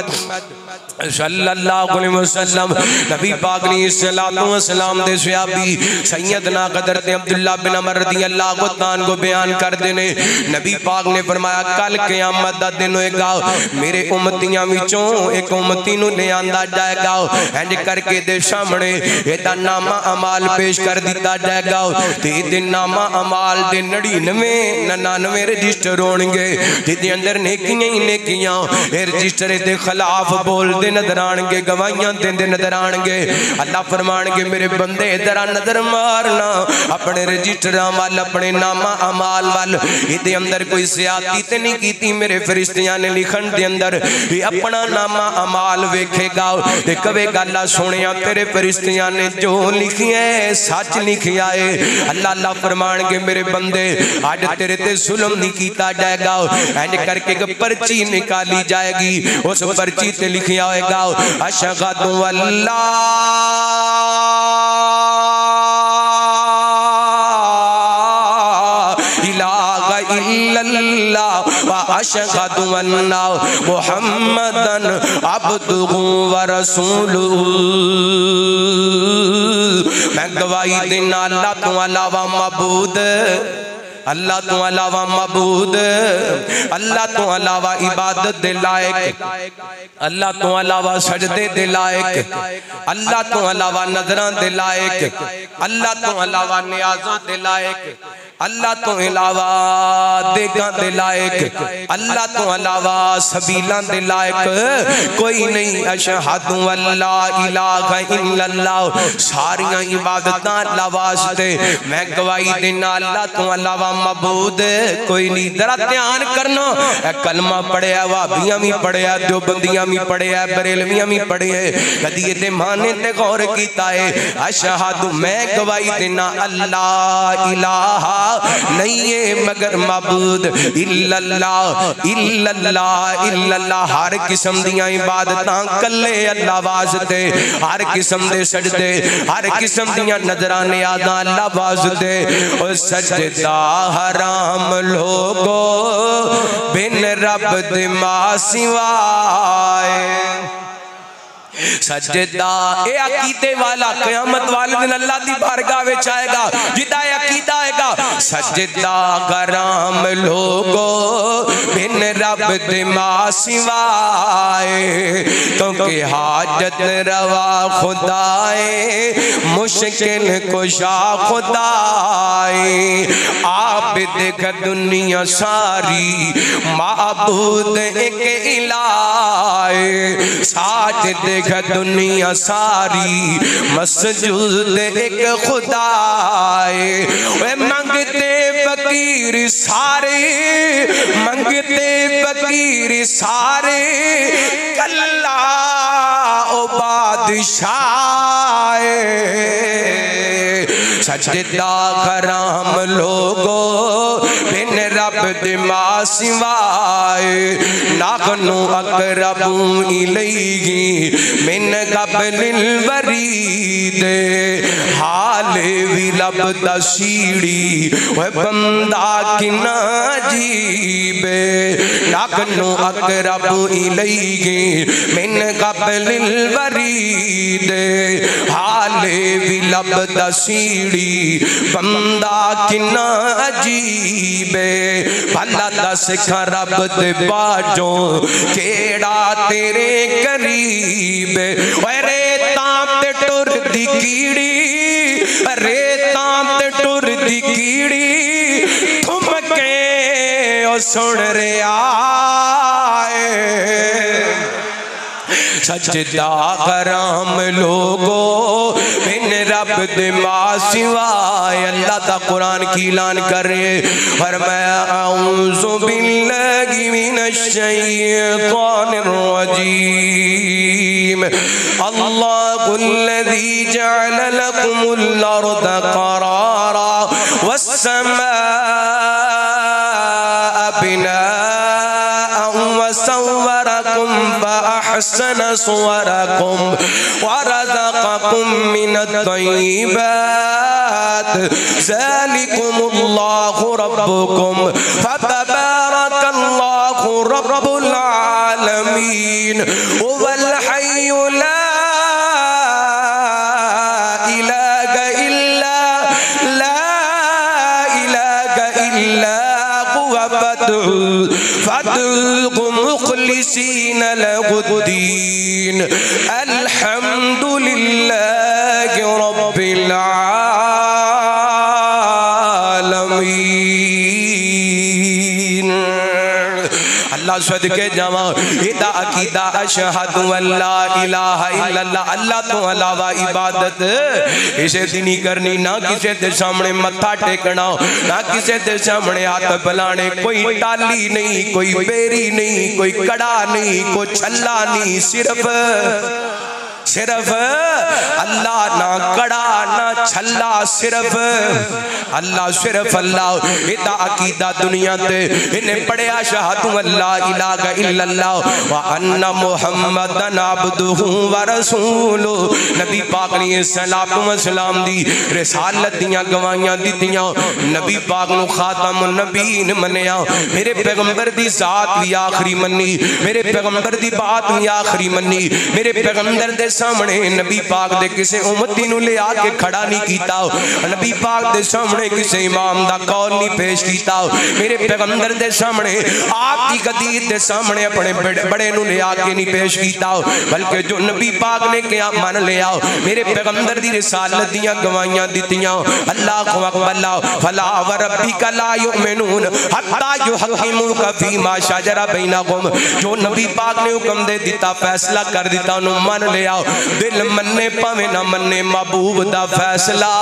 सल्लल्लाहु अलैहि वसल्लम नबी पाक ने सलातो व सलाम दे सहाबी सैयदना हज़रत अब्दुल्ला बिन अमर रज़ियल्लाहु तान को बयान कर देने। नबी पाक ने फरमाया कल क़यामत दा दिन होएगा मेरे उम्मतियां विचों एक उम्मती नु ले आंदा जाएगा इंज करके दे सामने एदा नामा अमाल पेश कर दिता जाएगा ते दे नामा अमाल दे 99 रजिस्टर होणगे जिदे अंदर नेकियां ही नेकियां ए रजिस्टर दे खिलाफ बोल नजर आएंगे गवाहियां देंदे नजर आएंगे। अल्लाह फरमाएंगे मेरे बंदे जरा नजर मारना अपने रजिस्टरां वाल अपने नामा अमाल वाल इहदे अंदर कोई सियाती ते नहीं कीती मेरे फरिश्तियां ने लिखण दे अंदर भी अपना नामा अमाल वेखेगा ते कहेगा अल्लाह सोहणिया तेरे फरिश्तियां ने जो लिखिया है सच लिखिया है। अल्लाह अल्लाह फरमाएंगे मेरे बंदे अज तेरे ते जुल्म नहीं कीता जाएगा इंज करके एक पर्ची निकाली जाएगी उस पर्ची ते लिखिया अशहदु अल्ला इलाहा इल्लल्लाह व अशहदु अन्ना मुहम्मदन अब्दुहु व रसूलुहु। मैं गवाही देना अल्लाह तो अलावा मबूद अल्लाह तो अलावा मबूद अल्लाह तो अलावा इबादत दे लायक अल्लाह तो अलावा सजदे दे लायक अल्लाह तो अलावा नजरां दे लायक अल्लाह तो अलावा नियाज़ां दे लायक अल्लाह तो अलावा देगां दे लायक अल्लाह तो अलावा सबीलां दे लायक कोई नहीं। अशहदु अल्ला इलाहा इल्लल्लाह सारियां इबादतां अल्लाह वास्ते मैं गवाही देना अल्लाह तो अलावा मबूद कोई नहीं। जरा ध्यान करना कलमा पढ़िया वाबियां भी पढ़िया देवबंदियां भी पढ़िया बरेलवियां भी पढ़िया कदी इहदे माने ते गौर कीता है। अशहदु मैं गवाही देना अल्ला इलाहा नहीं है मगर माबूद इल्लल्लाह इल्लल्लाह इल्लल्लाह। हर किस्म दियां इबादतां कल्ले अल्लाह वास्ते, हर किस्म दे सजदे, हर किस्म दियां नजराने आदा अल्लाह वास्ते। ओ सजदा हराम लोगो बिन रब दे मां सिवाए। सजदा ए अकीदे वाला क़यामत वाले दिन अल्लाह दी बारगाह विच आएगा जिदा अकीदा आएगा सजदा गराम लोगो बिन रब दे मां सिवाए। क्योंकि हाजत रवा खुदाए मुश्किल कुशा खुदाए। आप देख दुनिया सारी माबूद एक इलाहे, साथ देख दुनिया सारी मस्जूद एक खुदाए। वे मंगते फकीर सारे, मंगते फकीर सारे कल्ला ओ बादशाह। सजदा कराम लोगो बिन रब दे मां सिवाए। नागनु अकरबू इलैहि मिन कबलिल वरीद। हाले भी लबदा सीढ़ी वह बंदा किना जीबे। नागनु अकरबू इलैहि मिन कबलिल वरीद। हाले भी लबदा सीढ़ी बंदा किना अजीबे। भला दस रब दे बाजो केड़ा तेरे करीब। रेतां ते टुर दी कीड़ी, रेतां ते टुर दी कीड़ी ठुमके ओ सुन रिया। सजदा कराम लोगो बिन रब दे मां सिवाए। अल्लाह दा कुरान की ऐलान कर रहे फरमाया औज़ु बिल्लाहि मिनश शैतानिर रजीम। अल्लाहुल्लज़ी जअल लकुमुल अर्द क़रारा वस्समाअ बिनाअन वसव्वरकुम फअहसन सुवरकुम वरज़क़कुम मिनत-तय्यिबात। ज़ालिकुमुल्लाहु रब्बुकुम फतबारकल्लाहु रब्बुल आलमीन। हुवल हय्यु ला इलाहा इल्ला हुवा फद्'ुहु मुखलिसीन लहुद्दीन। अल्हम्दुलिल्लाहि रब्बिल आलमीन। अल्लाह सदके जावा इदा अकीदा अशहदु अल्ला इलाहा इल्लल्लाह। अल्लाह तो अलावा इबादत इसे दी नहीं करनी, ना किसी के सामने मत्था टेकना, ना किसी के सामने हाथ फैलाने। कोई टाली नहीं, कोई बेरी नहीं, कोई कड़ा नहीं, कोई छल्ला नहीं, सिर्फ अल्लाह। ना कड़ा ना छल्ला, सिर्फ अल्लाह, सिर्फ अल्लाह। इदा अकीदा दुनिया ते इन्हें पढ़िया शहादु अल्ला इलाहा इल्लल्लाह व अन्ना मुहम्मदन अब्दुहु व रसूलुहु। नबी पाक ने सलातो व सलाम दी रिसालत दियां गवाहियां दित्तियां। नबी पाक नु खातमुन नबीन मन्निया। मेरे पैगंबर दी जात भी आखिरी मन्नी, मेरे पैगंबर दी बात भी आखिरी मन्नी। मेरे पैगंबर दे सामने नबी पाक दे किसी उम्मती नूं ले आके खड़ा नहीं कीता। नबी पाक दे सामने किसी इमाम दा कौल नहीं पेश कीता। मेरे पैगंबर दे सामने आप की गदीर दे सामने अपने बड़े नूं ले आके नहीं पेश कीता, बल्कि जो नबी पाक ने क्या मन लिया, मेरे पैगंबर दी रिसालत दियां गवाहियां दित्तियां। अल्लाहु अकबर फला व रब्बिका ला युमिनून हत्ता युहक्किमुका फीमा शजरा बैनहुम। जो नबी पाक ने हुक्म दे दिता, फैसला कर दिता, उन्होंने मन लिया। दिल मन्ने भावे ना मन्ने, महबूब दा फैसला,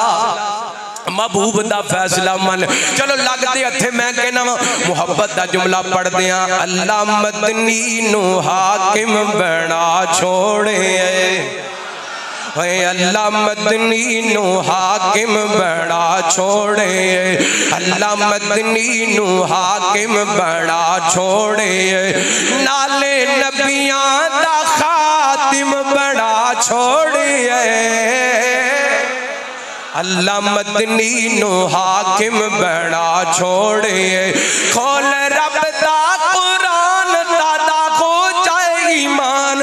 महबूब दा फैसला मन। चलो लगते हथे मैं कहना मुहब्बत दा जुमला पढ़दे आ। अल्लाह मदनी नू हाकिम बना छोड़े, अल्लाह मदनी नू हाकिम बड़ा छोड़े, अल्लाह मदनी नू हाकिम बड़ा छोड़े, नाले नबियां दा खातिम बड़ा छोड़े। अल्लाह मदनी नू हाकिम बड़ा छोड़े, खोल रब दा कुरान दादा हो जाए ईमान,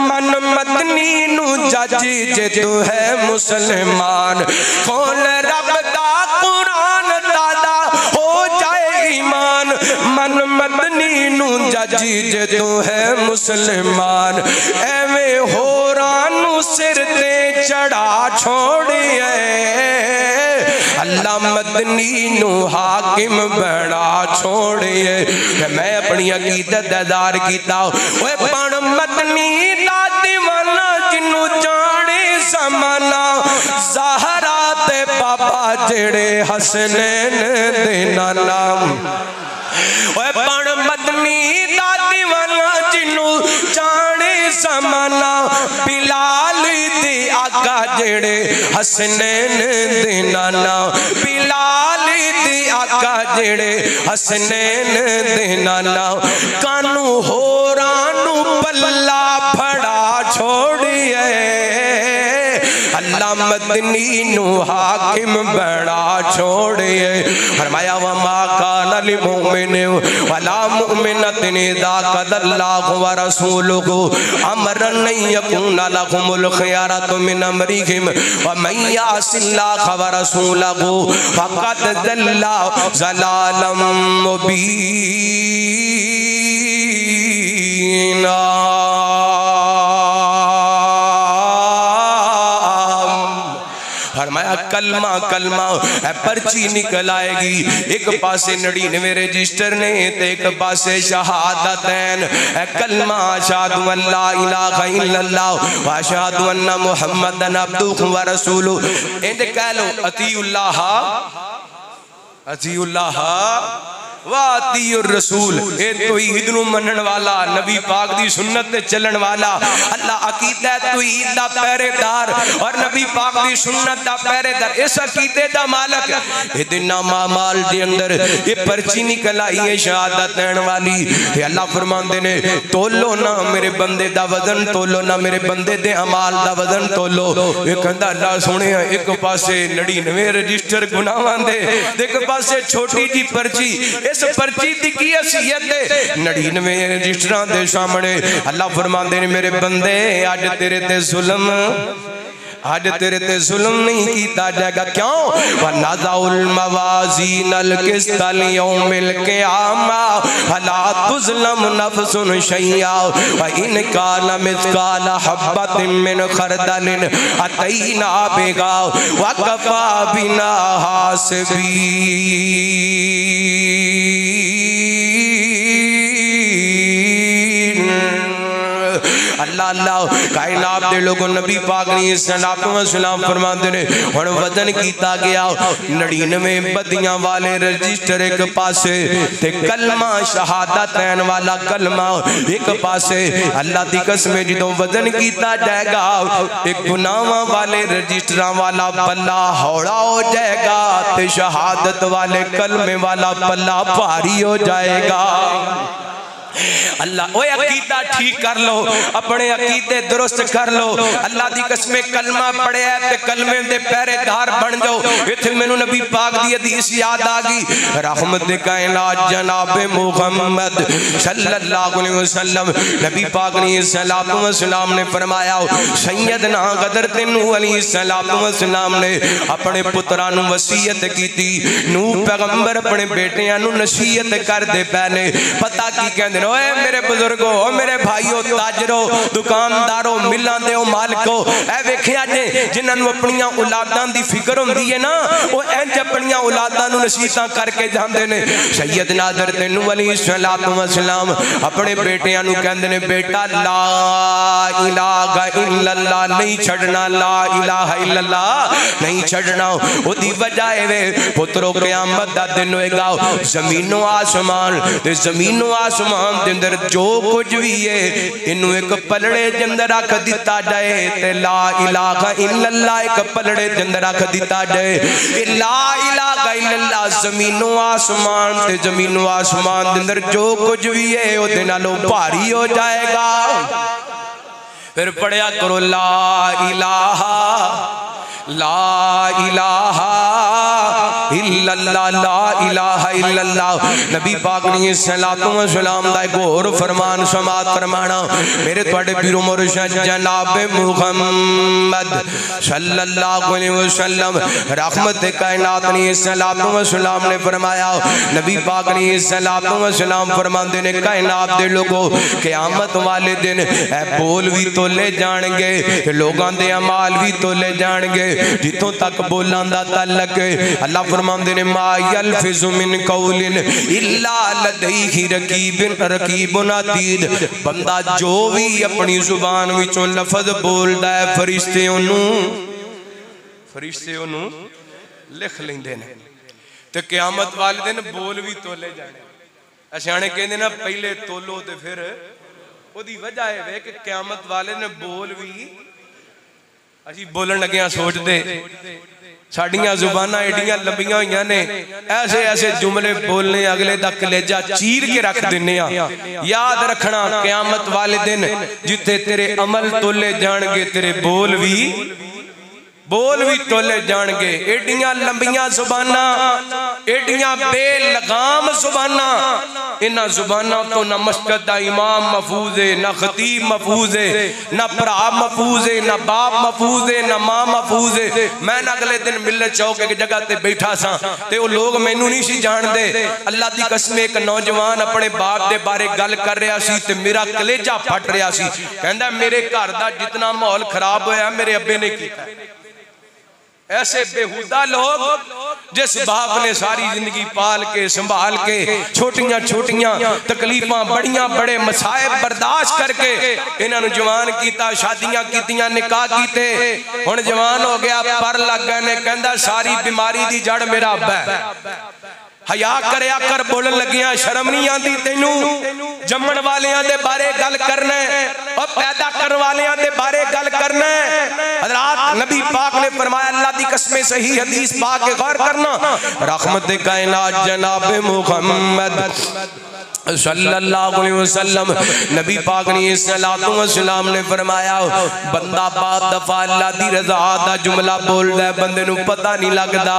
मन मदनी नू जजी जे तू है मुसलमान। खोल रब दा कुरान दादा हो जाए ईमान, मन मदनी नू जजी जे तू है मुसलमान। एवें होरानू सिर ते चढ़ा छोड़िए, अल्लाह मदनी नू हाकिम बड़ा छोड़िए। मैं अपनी अकीदत दादार कीता ओए पण मदनी दा दीवाना जिन्नू जाने समाना, ज़हरा ते पापा जेड़े हसनैन दे नाना। ओए पण मदनी दा दीवाना जिन्नू जाने समाना, बिलाल दे आका जेड़े हसनैन दे नाना, बिलाल दे आका जेड़े हसनैन दे नाना। कानू होरानू पल्ला फड़ा छोड़िए, अल्लाह मदनी नू हाकिम बड़ा छोड़िए। फरमाया व मा कान लिल मुमिन वला मुमिनतिन इज़ा क़ज़ल्लाहु व रसूलुहु अमरन यकुना लहुमुल खियरतु मिन अमरिहिम व मन यअसिल्लाह व रसूलहु फ़क़द ज़ल्ला ज़लालन मुबीना। फरमाया कलमा कलमा पर्ची निकल आएगी, एक पासे 99 रजिस्टर ने ते एक पासे शहादतैन। कलमा अशहदु अल्ला इलाहा इल्लल्लाह व अशहदु अन्ना मुहम्मदन अब्दुहु व रसूलुहु। इंज कह लो अतीउल्लाह अतीउल्लाह वातीउर रसूल। ए तौहीद नू मनन वाला, नबी पाक दी सुन्नत ते चलन वाला, अल्लाह अकीदा तौहीद दा पहरेदार और नबी पाक दी सुन्नत दा पहरेदार, इस अकीदे दा मालक। ए दिन माल दे अंदर ये पर्ची निकल आई है शहादत देण वाली। ते अल्लाह फरमांदे ने तोलो ना मेरे बंदे दा वजन, तोलो ना मेरे बंदे दे अमाल दा वजन तोलो। ये कहंदा अल्लाह सोने एक पासे 99 रजिस्टर गुनाहां दे, एक पासे छोटी जी पर्ची। इस पर्ची दी की हैसियत है? 99 रजिस्टरां दे सामने अल्लाह फरमांदे ने मेरे बंदे अज तेरे ते जुल्म, आज तेरे ते जुल्म नहीं कीता जाएगा। क्यों? वनज़उल मवाज़ीनल क़िस्त लियौमिल क़ियामा फला तुज़लम नफ़्सुन शैया व इन कान मिस्काल हब्बतिन मिन खरदलिन अतैना बिहा व कफ़ा बिना हासिबीन। अल्लाह अल्लाह कायनात दे लोगों नबी पाक ने सलाम फरमाते ने हुण वजन कीता गया 99 बदियां वाले रजिस्टर एक पासे ते कलमा शहादतैन वाला कलमा एक पासे। अल्लाह दी कसम जो वजन कीता जाएगा एक गुनाहां वाले रजिस्टरां वाला पल्ला हौला हो जाएगा ते शहादत वाले कलमे वाला पल्ला भारी हो जाएगा। अल्लाह ओए अकीदा ठीक कर लो, अपने अकीदे दुरुस्त कर लो। अल्लाह दी कसम कलमा पढ़िया ते कलमे दे पहरेदार बन जाओ। इत्थे मैनू नबी पाक दी हदीस याद आ गई, रहमत कायनात जनाब मुहम्मद सल्लल्लाहु अलैहि वसल्लम नबी पाक ने सलातो व सलाम ने फरमाया, सैयदना गदर नूह अलैहिस्सलातो व सलाम ने अपने पुत्रां नू वसीयत कीती। नूह पैगंबर अपने बेटियां नू नसीहत करदे पए ने। पता की कहंदे ओए मेरे बुजुर्गो, मेरे भाईओ, ताजरो, दुकानदारों, मिलां दे मालिको, ए वेखिया जे जिन्हां नू अपनियां औलादां दी फिक्र हुंदी है ना, ओ इंज अपनियां औलादां नू नसीहतां करके जांदे ने। सैयदना हज़रत नूह अलैहिस्सलातु वस्सलाम अपने बेटियां नू कहंदे ने, बेटा ला इलाहा इल्लल्लाह नहीं छड़ना, ला इलाहा इल्लल्लाह नहीं छड़ना। ओदी वजह है पुत्रो क़यामत दा दिन होएगा, ज़मीनो आसमान ते ज़मीनो आसमान दे अंदर जो कुछ भी है है इनू एक पलड़े के अंदर रख दिता जाए ते ला इलाहा इल्लल्लाह एक पलड़े के अंदर रख दिता जाए। ला इलाहा इल्लल्लाह जमीनों आसमान ते जमीनों आसमान के अंदर जो कुछ भी है उहदे नालों भारी हो जाएगा। फिर पढ़िया करो ला इलाहा इल्लल्लाह ला इलाहा इल्लल्लाह। नबी पाक ने सलातो व सलाम दा एक और फरमान समात फरमाना मेरे तुहाडे पीरो मुर्शिद जनाब मुहम्मद सल्लल्लाहु अलैहि वसल्लम रहमत कायनात ने सलातो व सलाम ने फरमाया। नबी पाक ने सलातो व सलाम फरमाते ने कायनात दे लोगो क़यामत वाले दिन ए बोल भी तोले जाणगे लोगां दे अमाल भी तोले जाणगे जितों तक बोलां दा तल्लक अल्लाह फरमांदे ने मा यल्फिज़ु मिन कौलिन इल्ला लदैहि रकीबुन अतीद। बंदा जो भी अपनी जुबान विचों लफज बोलदा है फरिश्ते ओनू लिख लेंदे ने ते क़यामत वाले दिन बोल भी तोले जाने। अशाने कहंदे ना पहले तोलो ते फिर ओदी वजह है कि क़यामत वाले ने बोल भी असी बोलन लगे सोचते साड़ियां जुबाना एडियां लंबियां हुई ने ऐसे ऐसे जुमले बोलने अगले दा कलेजा चीर के रख देने। याद रखना क़यामत वाले दिन जिथे तेरे अमल तोले जाणगे तेरे बोल भी तोले जाणगे। एडियां लंबियां जुबाना एडियां बेलगाम जुबाना इन्हां जुबाना तो ना मस्जिद दा इमाम महफूज है ना खतीब महफूज है ना भरा महफूज है ना बाप महफूज है ना मां महफूज है। मैं अगले दिन मिलत चौक एक जगह ते बैठा सा ते वो लोग मैनू नहीं सी जानते। अल्लाह दी कसम एक नौजवान अपने बाप दे बारे गल कर रहा सी ते मेरा कलेजा फट रहा सी। कहंदा मेरे घर दा जितना माहौल खराब होया मेरे अब्बे ने कीता। ऐसे बेहुदा लोग जिस बाप ने सारी जिंदगी पाल के संभाल के छोटियां छोटियां तकलीफां बड़ियां बड़े मसाइब बर्दाश्त करके इन्होंने जवान किया शादियां कीतियां निकाह कीते हुण जवान हो गया पर लग गए ने कहंदा सारी बीमारी दी जड़ मेरा अब्बा है। हया करया कर बोलन लगिया शर्म नहीं आती तेनू जम्मण वालियां दे बारे गल करना और पैदा करने वालियां दे बारे गल करना। हज़रात नबी पाक ने फरमाया अल्लाह दी कसम सही हदीस पाक के गौर करना रहमत कायनात जनाब मुहम्मद सल्लल्लाहु अलैहि वसल्लम नबी पाक ने सलातो व सलाम ने फरमाया बंदा बाद दफा अल्लाह दी रज़ा दा जुमला बोलदा है बंदे नू पता नहीं लगदा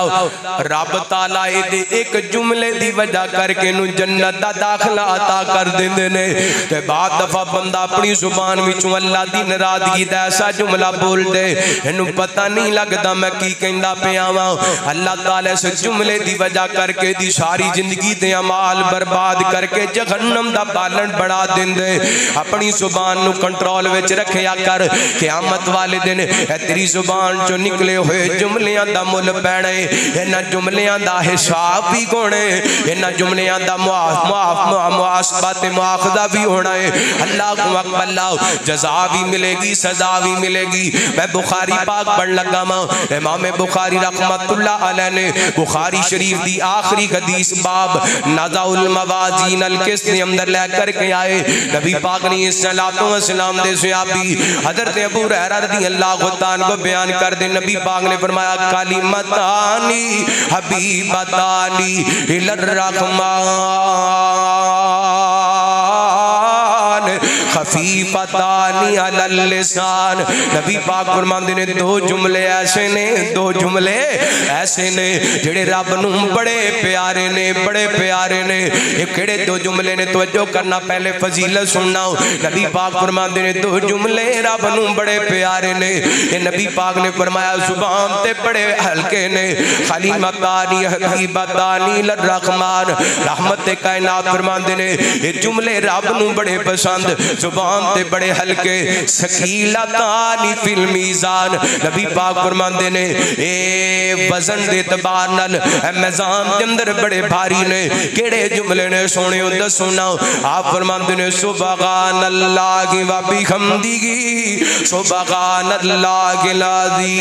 रब ताला इहदे एक जुमले दी वजह करके नू जन्नत दा दाखला अता कर देंदे ने। ते बाद दफा बंदा अपनी जुबान विचों अल्लाह दी नाराजगी दा ऐसा जुमला बोल दे इनू पता नहीं लगदा मैं की कहंदा पिया वां। अल्लाह ताला इस जुमले दी वजह करके दी सारी जिंदगी दे अमाल बर्बाद करके जहन्नम दा बालन बना देंदे। अपनी जुबान नू कंट्रोल विच रखिया कर क़यामत वाले दिन तेरी जुबान चो निकले हुए जुमलियां दा मुल पैना है। इन्हां जुमलियां दा हिसाब भी होना है इन्हां जुमलियां दा मुआसबा ते मुआखज़ा भी होना है। अल्लाह को अल्लाह जज़ा भी मिलेगी सज़ा भी मिलेगी। मैं बुखारी पाक पढ़ लगा मां इमाम बुखारी रहमतुल्लाह अलैह ने बुखारी शरीफ दी आखिरी हदीस बाब नज़ाउल मवाज़ीन किसने अंदर लेकर के आए। नबी पाक ने सलातो व सलाम दे सहाबी हज़रत अबू हुरैरा रज़ियल्लाहु ताला को बयान कर दे। नबी पाक ने फरमाया कलिमतानी हबीबतानी इलर रहमान खफीफतानी अलल लिसान। नबी पाक फरमांदे ने दो जुमले ऐसे ने जेड़े रब नूं बड़े प्यारे ने बड़े प्यारे ने। ये केड़े दो जुमले ने तवज्जो करना पहले फजीलत सुनना। नबी पाक फरमांदे ने दो जुमले रब नूं बड़े प्यारे ने। ये नबी पाक ने फरमाया जुबान ते बड़े हल्के ने कलिमतानी हबीबतानी लर रहमान रहमत कायनात फरमांदे ने ये जुमले रब नूं बड़े पसंद जुबान ते बड़े हल्के सकीलतानी फिल मीज़ान। नबी पाक फरमांदे ने ए वजन दे एतबार नाल मीज़ान दे अंदर बड़े भारी ने। केड़े जुमले ने सोने दसो ना। आप फरमांदे ने सुबहानल्लाहि व बिहम्दिही सुबहानल्लाहिल अज़ीम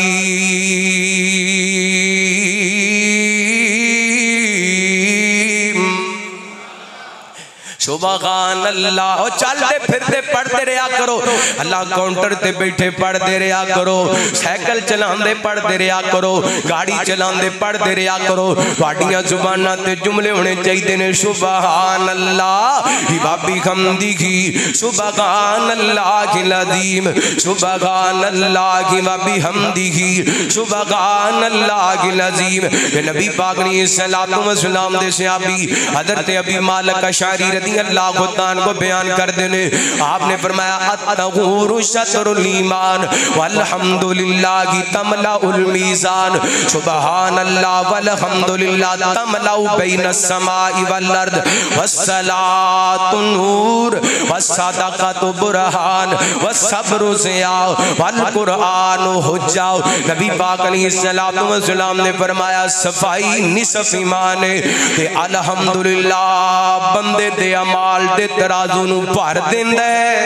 सुभान अल्लाह। चलते फिरते पढ़ते रहा करो, अल्लाह काउंटर ते बैठे पढ़ते रहा करो, साइकिल चलाते पढ़ते रहा करो, गाड़ी चलाते पढ़ते रहा करो। तुहाडियां जुबानां ते जुमले होने चाहिए ने सुभान अल्लाह बाबी हमदिही, सुभान अल्लाह अज़ीम, सुभान अल्लाह बाबी हमदिही, सुभान अल्लाह अज़ीम। नबी पाक ने सल्लल्लाहु अलैहि वसल्लम दे सहाबी हज़रत अबी मालिक अशअरी रज़ी अल्लाह ताला को बयान कर देने, आपने फरमाया अत्तहूरु शतरुल ईमान वल्हम्दुलिल्लाह तमलाउल मीज़ान, सुभान अल्लाह वल्हम्दुलिल्लाह तमलाउ बैनस समाई वल अर्द, वस्सलातु नूर वस्सदक़तु बुरहान वस्सब्रु ज़िया वल कुरआनु हुज्जा। नबी पाक अलैहिस्सलातु वस्सलाम ने फरमाया सफाई निसफ ईमान है ते अल्हम्दुलिल्लाह बंदे दे अमाल दे तराजू नू भर देंदा है।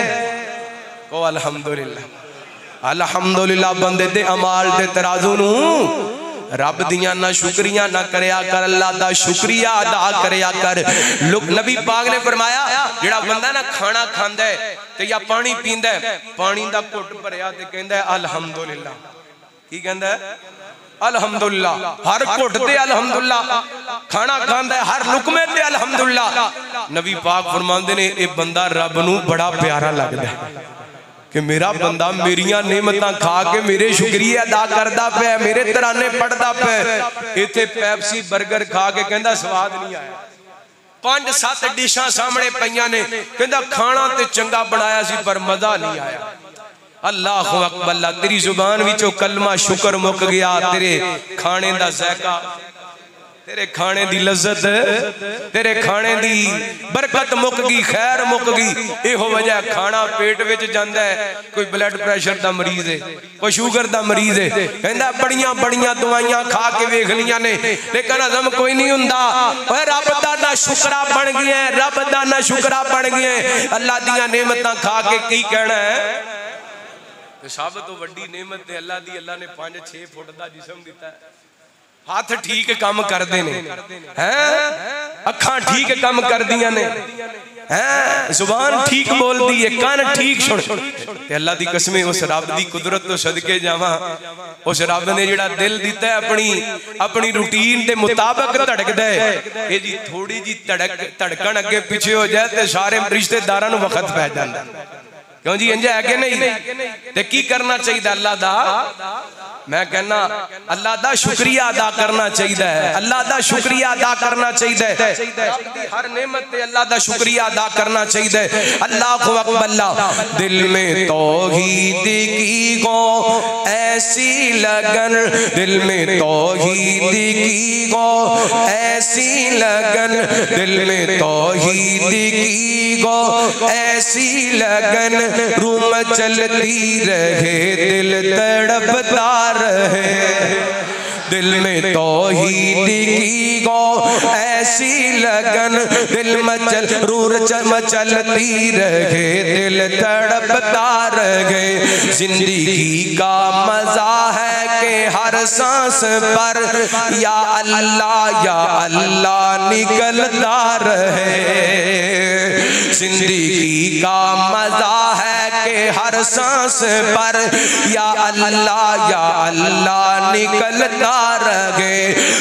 को अल्हम्दुलिल्लाह, अल्हम्दुलिल्लाह बंदे दे अमाल दे तराजू नू रब दियां ना शुक्रिया ना करया कर, अल्लाह दा शुक्रिया अदा करया कर। नबी पाक ने फरमाया जेड़ा बंदा ना खाना खांदा है ते या पानी पींदा है, पानी दा घुट भरिया ते कहंदा है अल्हम्दुलिल्लाह, की कहंदा है अल्हम्दुलिल्लाह, हर घुट ते अल्हम्दुलिल्लाह, खाना खांदा है हर लुकमे ते अल्हम्दुलिल्लाह। नबी पाक फरमांदे ने ये बंदा रब नू बड़ा प्यारा लगदा है कि मेरा बंदा मेरिया नेमतां खा के मेरे शुक्रिया अदा करदा पे, मेरे तराने पढ़दा पे। इत्थे पेप्सी बर्गर खा के कहंदा स्वाद नहीं आया, 5-7 डिशां सामने पईयां ने, कहंदा खाना ते चंगा बनाया सी पर मजा नहीं आया। अल्लाहु अकबर, तेरी जुबान विचों कलमा शुक्र मुक गया, तेरे खाने दा ज़ायका, तेरे खाने दी लज्जत, तेरे खाने दी बरकत मुक गई, खैर मुक गई। इहो वजह खाना पेट विच जांदा है। कोई ब्लड प्रेशर दा मरीज है, कोई शुगर दा मरीज है, कहंदा बड़ियां बड़ियां दवाइयां खा के वेख लियां ने लेकिन हजम कोई नहीं हुंदा। ओए रब दा ना शुकरा बन गया, रब दा ना शुकरा बन गया, अल्लाह दियां नेमतां खा के की कहना है। सब तो वड्डी नेमत अल्लाह दी, अल्लाह ने 5-6 फुट दा जिस्म दिता है, हाथ ठीक काम करते ने हैं, अखां ठीक काम कर दियां ने हैं, जुबान ठीक बोलती है, कान ठीक सुन। अल्लाह दी कसमें उस रब दी कुदरत तो सदके जावां, उस रब ने जिहड़ा दिल दिता है अपनी रूटीन के मुताबिक धड़कदा है। ये जी थोड़ी जी धड़कन अगे पिछे हो जाए तो सारे रिश्तेदारां नूं वक्त पै जांदा। क्यों जी इंज है कि नहीं? ते की करना चाहिए अल्लाह दा? मैं कहना अल्लाह दा शुक्रिया अदा करना चाहिए, अल्लाह दा शुक्रिया अदा करना चाहिए, हर नेमत पे अल्लाह दा शुक्रिया अदा करना चाहिए। अल्लाहु अकबर। दिल में तौहीद की गो ऐसी लगन, दिल में तौहीद की गो ऐसी लगन, दिल में तौहीद की गो ऐसी लगन, रूम चलती रहे दिल तड़पता रहे, दिल में तौहीद की गो ऐसी लगन, दिल मचलती रहे दिल तड़पता रहे। जिंदगी का मजा है कि हर सांस पर या अल्लाह निकलता रहे, जिंदगी का मजा है कि हर सांस पर या अल्लाह निकलता रहे।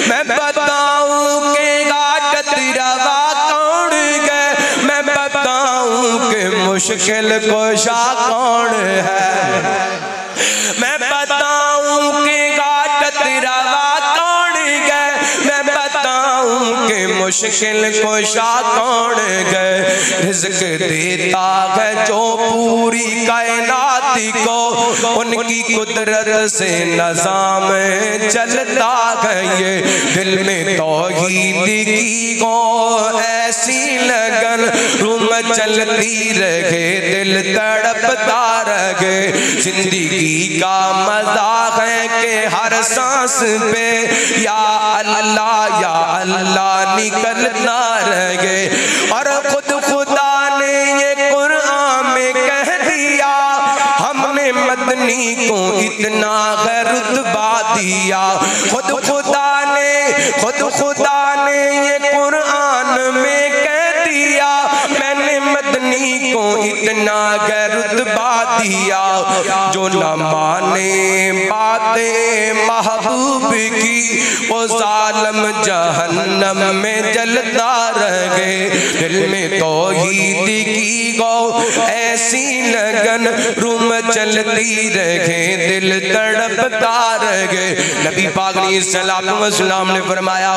मैं बताऊं के गाटत रवा कौन गए, मैं बताऊं के मुश्किल कुशा कौन है, मैं बताऊं के गाटत रवा कौन गए, मैं बताऊं के मुश्किल कुशा कौन गए। रिज़्क़ देता है जो पूरी कायनात को, उनकी कुदरत से निज़ाम चलता है ये। दिल में तौहीद की गो ऐसी लगन, रूम चलती रहे दिल तड़पता रहे। जिंदगी का मजा है कि हर सांस पे या अल्लाह निकलना रहे। और खुद खुदा ने ये कुरान में कह दिया, हमने मदनी को इतना रुतबा दिया। खुद खुदा ने ये कुरान में कह दिया, मैं नबी को इतना रुतबा दिया जो न माने बातें महबूब की, वो जालिम जहन्नम में जलता रह गए। दिल में तौहीद की गो ऐसी लगन रूम चलती रहे, दिल तड़पता रह गए। नबी पाक सल्लल्लाहु ने फरमाया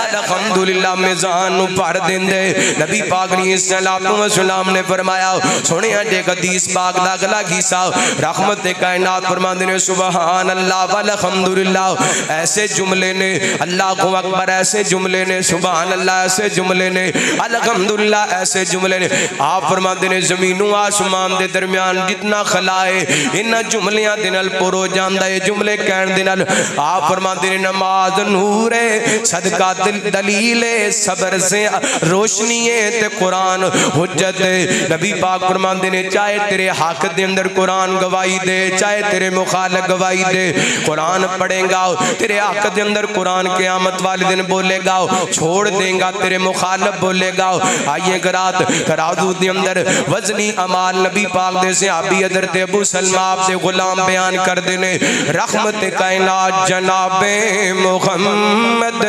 अल्हम्दुलिल्लाह मिजान भर देंदे। नबी पाक सल्लल्लाहु ने फरमाया सोने जे हदीस पाक दा अगला हिस्सा रहमत कायनात फरमांदे ने सुभान अल्लाह व अल्हम्दुलिल्लाह। ऐसे जुमले ने अल्लाह अकबर, ऐसे जुमले ने सुभान अल्लाह, ऐसे जुमले ने अल्हम्दुलिल्लाह, ऐसे जुमले ने। आप फरमांदे ने ज़मीनों आसमान दे दरमियान जितना खला है इन्हां जुमलियां दे नाल पुरो जांदा है। जुमले कहण दे नाल आप फरमांदे ने नमाज नूर है, सदका दलील है, सबर से रोशनी है, ते कुरान हुज्जत है। नबी पाक फरमांदे ने चाहे तेरे हक दे अंदर कुरान गवाही दे, चाहे तेरे मुखालिफ गवाही दे, कुरान पढ़ेगा तेरे हक दे अंदर कुरान क़यामत वाले दिन बोलेगा, छोड़ देगा तेरे मुखालिफ बोलेगा। आइए गरात तराजू दे अंदर वजनी अमाल नबी पाक दे सहाबी हज़रत अबू सलमा आप दे गुलाम बयान कर देने रहमत कायनात जनाबे मुहम्मद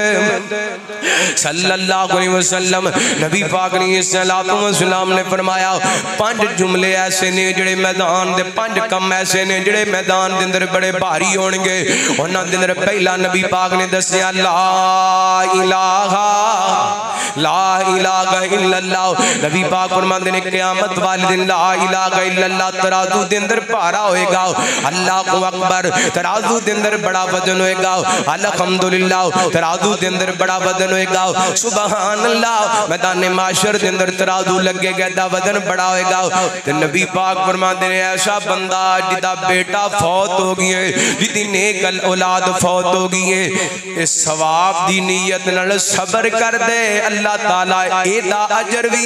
सल्लल्लाहु अलैहि वसल्लम। नबी पाक ने फरमाया 5 जुमले ऐसे ने जिहड़े मैदान दे, 5 कम ऐसे ने जिहड़े मैदान दे अंदर बड़े भारी होणगे। उन्हां दे अंदर पहला नबी पाक ने दस्सिया ला इलाहा इल्लल्लाह। नबी पाक फरमांदे ने क़यामत वाले दिन ला इलाहा इल्लल्लाह तराजू दे अंदर भारा होएगा। अल्लाहु अकबर तराजू दे अंदर बड़ा वजन होएगा। अल्हम्दुलिल्लाह तराजू दे अंदर बड़ा वजन होएगा। सुभान अल्लाह मैदान माशर दे अंदर तराजू लगेगा, दा वजन बड़ा होएगा। ते नबी पाक फरमांदे ने ऐसा बंदा जिदा बेटा फौत हो गई है, जिदी नेक औलाद फौत हो गई है, इस सवाब दी नीयत नाल सबर कर दे, अल्लाह ताला एदा अजर भी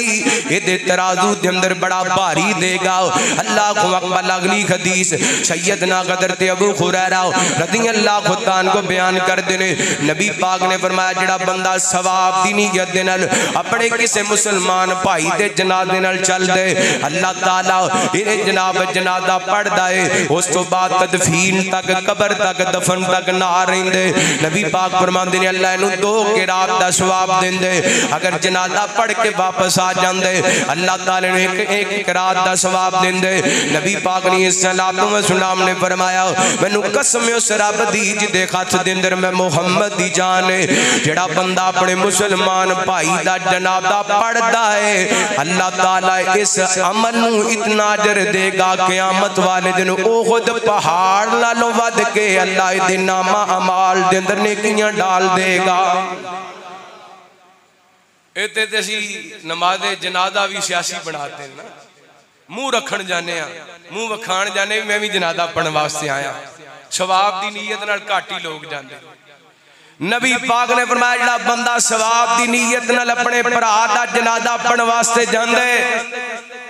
एदे तराजू दे अंदर बड़ा भारी देगा। अल्लाहु अकबर। अगली हदीस सैयदना हज़रत अबू हुरैरा रज़ियल्लाहु ताला को बयान कर देने नबी पाक ने फरमाया जिहड़ा बंदा सवाब दी नीयत दे नाल अपने किसी मुसलमान भाई दे जनाजे नाल चल दे, अल्लाह ताला इहने जनाब जनाजा पढ़दा है, उस तो बाद तदफीन तक कबर तक दफन तक ना रहिंदे। नबी पाक फरमांदे ने अल्लाह इहनू 2 क़िरात दा सवाब देंदे। अगर जनाजा पढ़ के वापस आ जांदे अल्लाह ताला ने एक क़िरात दा सवाब देंदे। नबी पाक ने फरमाया मैनू कसम उस रब दी जिहदे हथ दे अंदर मैं मुहम्मद दी जान है, जिहड़ा बंदा अपने मुसलमान भाई दा जनाजा पढ़दा है अल्लाह ताला इस अमल नू इतना अजर देगा क़यामत वाले दिन ओहद पहाड़ नालों वध के अल्लाह इहदे नामा अमाल दे अंदर नेकियां डाल देगा। इत्थे ते असीं नमाज़े जनाजा भी सियासी बनाते हैं ना, मुंह रखण जाने, मुंह वखाण जाने, मैं भी जनाजा पढ़न वास्ते आया, सवाब दी नीयत नाल घट ही लोग जाते। नबी पाक ने फरमाया जिहड़ा बंदा सवाब दी नीयत नाल अपने भरा दा जनाजा पढ़न वास्ते जांदे,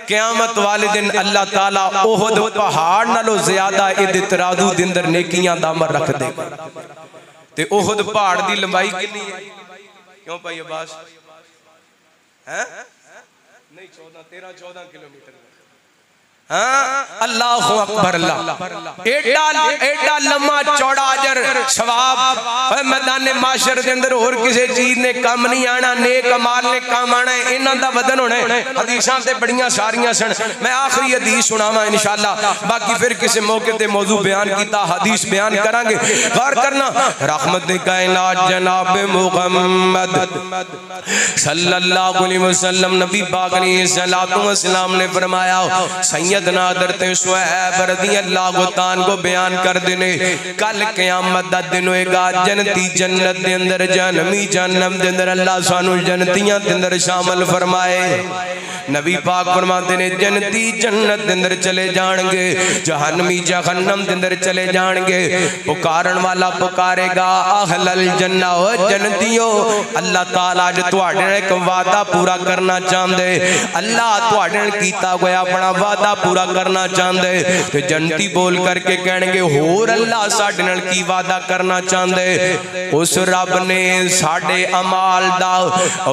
क़यामत वाले दिन अल्लाह ताला ओहद पहाड़ नालों ज़्यादा इहदे तराजू दे अंदर नेकियां दा अमल रख देगा। ते ओहद पहाड़ दी लंबाई कितनी है? क्यों भाई अब्बास है? नहीं 13-14 किलोमीटर। हाँ अल्लाहु अकबर। एडा लम्मा चौड़ा अजर सवाब मैदान माशर के अंदर और किसी चीज ने कम नहीं आना, नेक अमाल ने कम आना है, इन्हां दा वजन होना है। हदीसां ते बड़ियां सारियां सन, मैं आखिरी हदीस सुनावा इंशाअल्लाह, बाकी फिर किसी मौके ते मौजू बयान किया हदीस बयान करांगे। गौर करना रहमत कायनात जनाब मुहम्मद सल्लल्लाहु अलैहि वसल्लम नबी पाक अलैहिस्सलातु वस्सलाम ने फरमाया सैयदना हज़रत शुऐब रज़ियल्लाहु ताला को बयान कर देने कल क़यामत दा दिन होएगा, जन्नती जन्नत दे अंदर जहन्नमी जहन्नम दे अंदर अल्लाह सानू जन्नतियां दे अंदर शामिल फरमाए। नबी पाक फरमाते ने जन्नती जन्नत दे अंदर चले जाणगे, जहन्नमी जहन्नम दे अंदर चले जाणगे। पुकारन वाला पुकारेगा अहलल जन्नह, ओ जन्नतियों अल्लाह ताला अज तुहाडे नाल एक वादा पूरा करना चाहंदे, अल्लाह तुहाडे नाल कीता होया अपना वादा पूरा करना चाहते ते जन्नती बोल करके कहणगे होर अल्लाह साडे नाल की वादा करना चाहते। उस रब ने साडे अमाल दा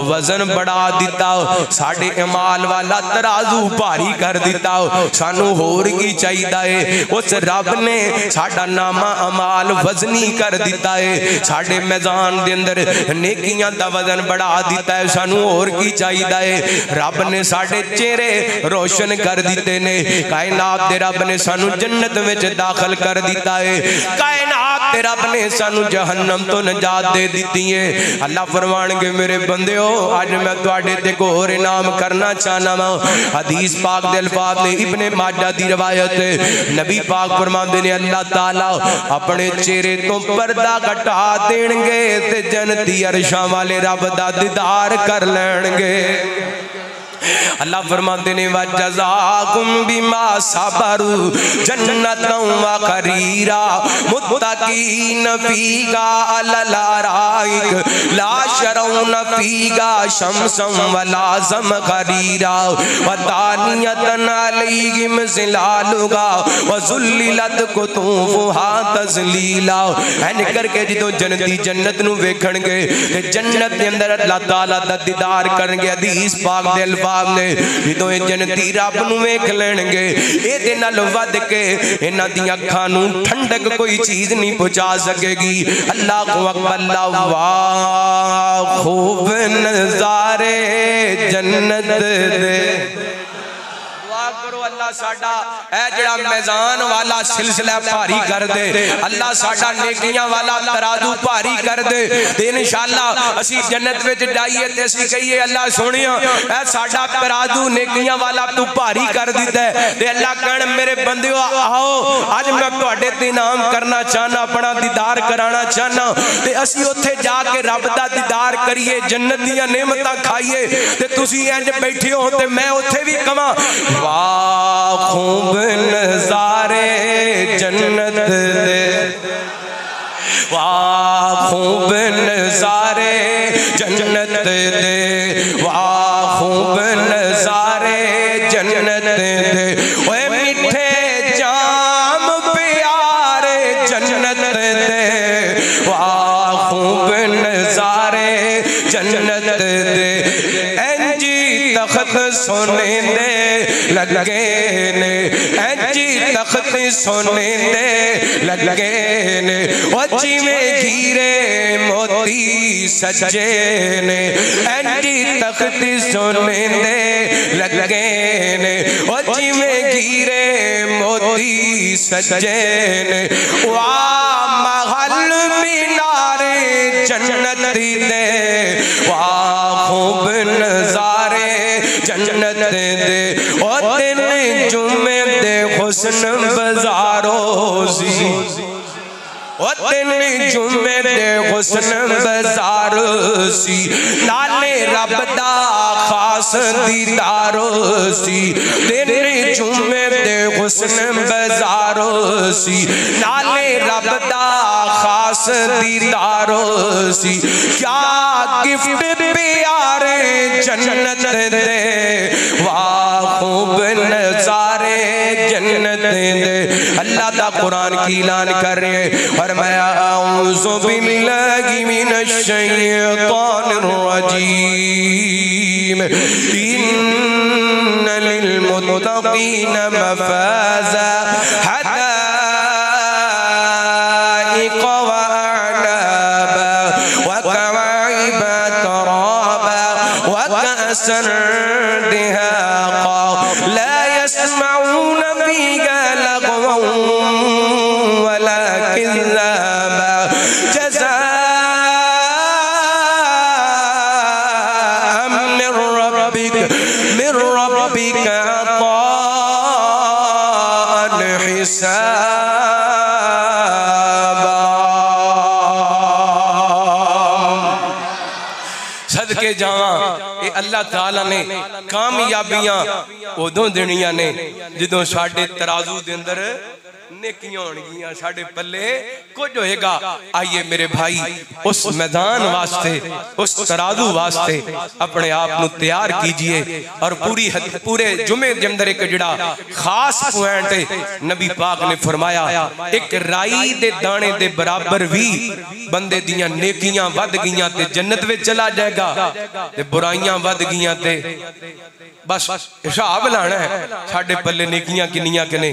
वजन बढ़ा दिता, साडे अमाल वाला तराजू भारी कर दिता। सानू होर की चाहिदा है? उस रब ने साडा नामा अमाल वजनी कर दिता है, साडे मैदान दे अंदर नेकियां दा वजन बढ़ा दिता है। सानू होर की चाहिदा है? रब ने साडे चेहरे रोशन कर दिते ने। कायनात दे रब ने सानू जन्नत विच दाखिल कर दिता है, कायनात दे रब ने सानू जहन्नम तो निजात दे दिती है। अल्लाह फरमाणगे मेरे बंदेओ अज मैं तुहाडे ते एक होर इनाम करना चाहना वा। हदीस पाक दे अल्फाज ने इब्ने माजा दी रिवायत नबी पाक फरमांदे ने अल्लाह ताला अपने चेहरे तो पर्दा घटा देणगे ते जन्नती अरशां वाले रब दा दीदार कर लैणगे। अल्लाह फरमाते ने वजज़ाकुम बिमा सबरू जन्नतन व खरीरा मुत्तकीन फीहा अलल अराइक ला शरऊन फीहा शमसन वला ज़मखरीरा व दानियतन अलैहिम ज़िलालुहा व ज़ुल्लिलत कुतूफ़ुहा तज़लीला। ऐन करके जो जन्नती जन्नत नूं वेखणगे ते जन्नत दे अंदर अल्लाह ताला दा दीदार करनगे। हदीस पाक दे अल्फाज ने जो जन्नती रब नूं वेख लैणगे इहदे नाल वध के इन्हां दी अखां नूं ठंडक कोई चीज नहीं पहुंचा सकेगी। अल्लाह अकबर, वाह खूब नज़ारे जन्नत दे। करो अल्लाह साडा ए जेड़ा मैदान वाला सिलसिला भारी कर दे, अल्लाह साडा नेकियां वाला तराजू भारी कर दे ते इंशाअल्लाह असी जन्नत विच जाइए ते असी कहिए अल्लाह सोहणिया ए साडा तराजू नेकियां वाला तू भारी कर दिता है। ते अल्लाह कहण मेरे बंदियो आओ अज मैं तुहाडे ते इनाम करना चाहना, अपना दीदार कराना चाहना ते असी उत्थे जाके रब दा दीदार करिए, जन्नत दी नेमतां खाइए ते तुसी इंज बैठे हो ते मैं उत्थे भी कहां वाह खूब नज़ारे जन्नत दे, वाह खूब नज़ारे जन्नत दे, वाह खूब नज़ारे जन्नत दे। ओए मिठे जाम प्यारे जन्नत दे, वाह खूब नज़ारे जन्नत दे। इंजी तख्त सोने दे लगे ने, इंजी तख्त सोने दे लगे ने, ओ जिवें हीरे मोती सजे ने, इंजी तख्त सोने दे लगे ने, ओ जिवें हीरे मोती सजे ने। वाह महल मीनारे जन्नत दे, वाह खूब नज़ारे जन्नत दे। और दिन जुम्मे दे हुस्न बाजारों सी, और दिन जुम्मे दे हुस्न बाजार सी, नाले रब दा खास दीदार सी। दिन जुम्मे दे हुस्न बाजार सी, नाले रब दा खास दीदार सी। क्या गिफ्ट प्यारे जन्नत दे, वाह खूब नज़ारे जन्नत दे। अल्लाह दा कुरान की ऐलान कर रहे हैं और मैं आऊज़ु बिल्लाहि मिनश शैतानिर रजीम। इन्ना लिल मुत्तक़ीन मफ़ाज़ा हदाइक़ व अअनाबा व कवाइब तराबा व कअसन दिहाक़ा ला यस्मऊन फ़ीहा लग़वन वला किज़्ज़ाबा जज़ाअन मिन रब्बिक अताअन हिसाबा। सदके जावां ये अल्लाह ताला ने कामयाबियां उदों देनियां ने जदों साडे तराजू दे अंदर नेकियां होणगियां साडे पल्ले कुछ होएगा। आइए मेरे भाई उस मैदान वास्ते उस तराजू वास्ते अपने आप को तैयार कीजिए। और पूरे जुमे के अंदर एक जिहड़ा खास पॉइंट नबी पाक ने फरमाया एक राई दे दाने दे बराबर भी बंदे दियां नेकियां वध गईयां ते जन्नत में चला जाएगा, ते बुराइयां वध गईयां ते बस हिसाब लाना है साडे पल्ले नेकियां किन्नियां कि ने।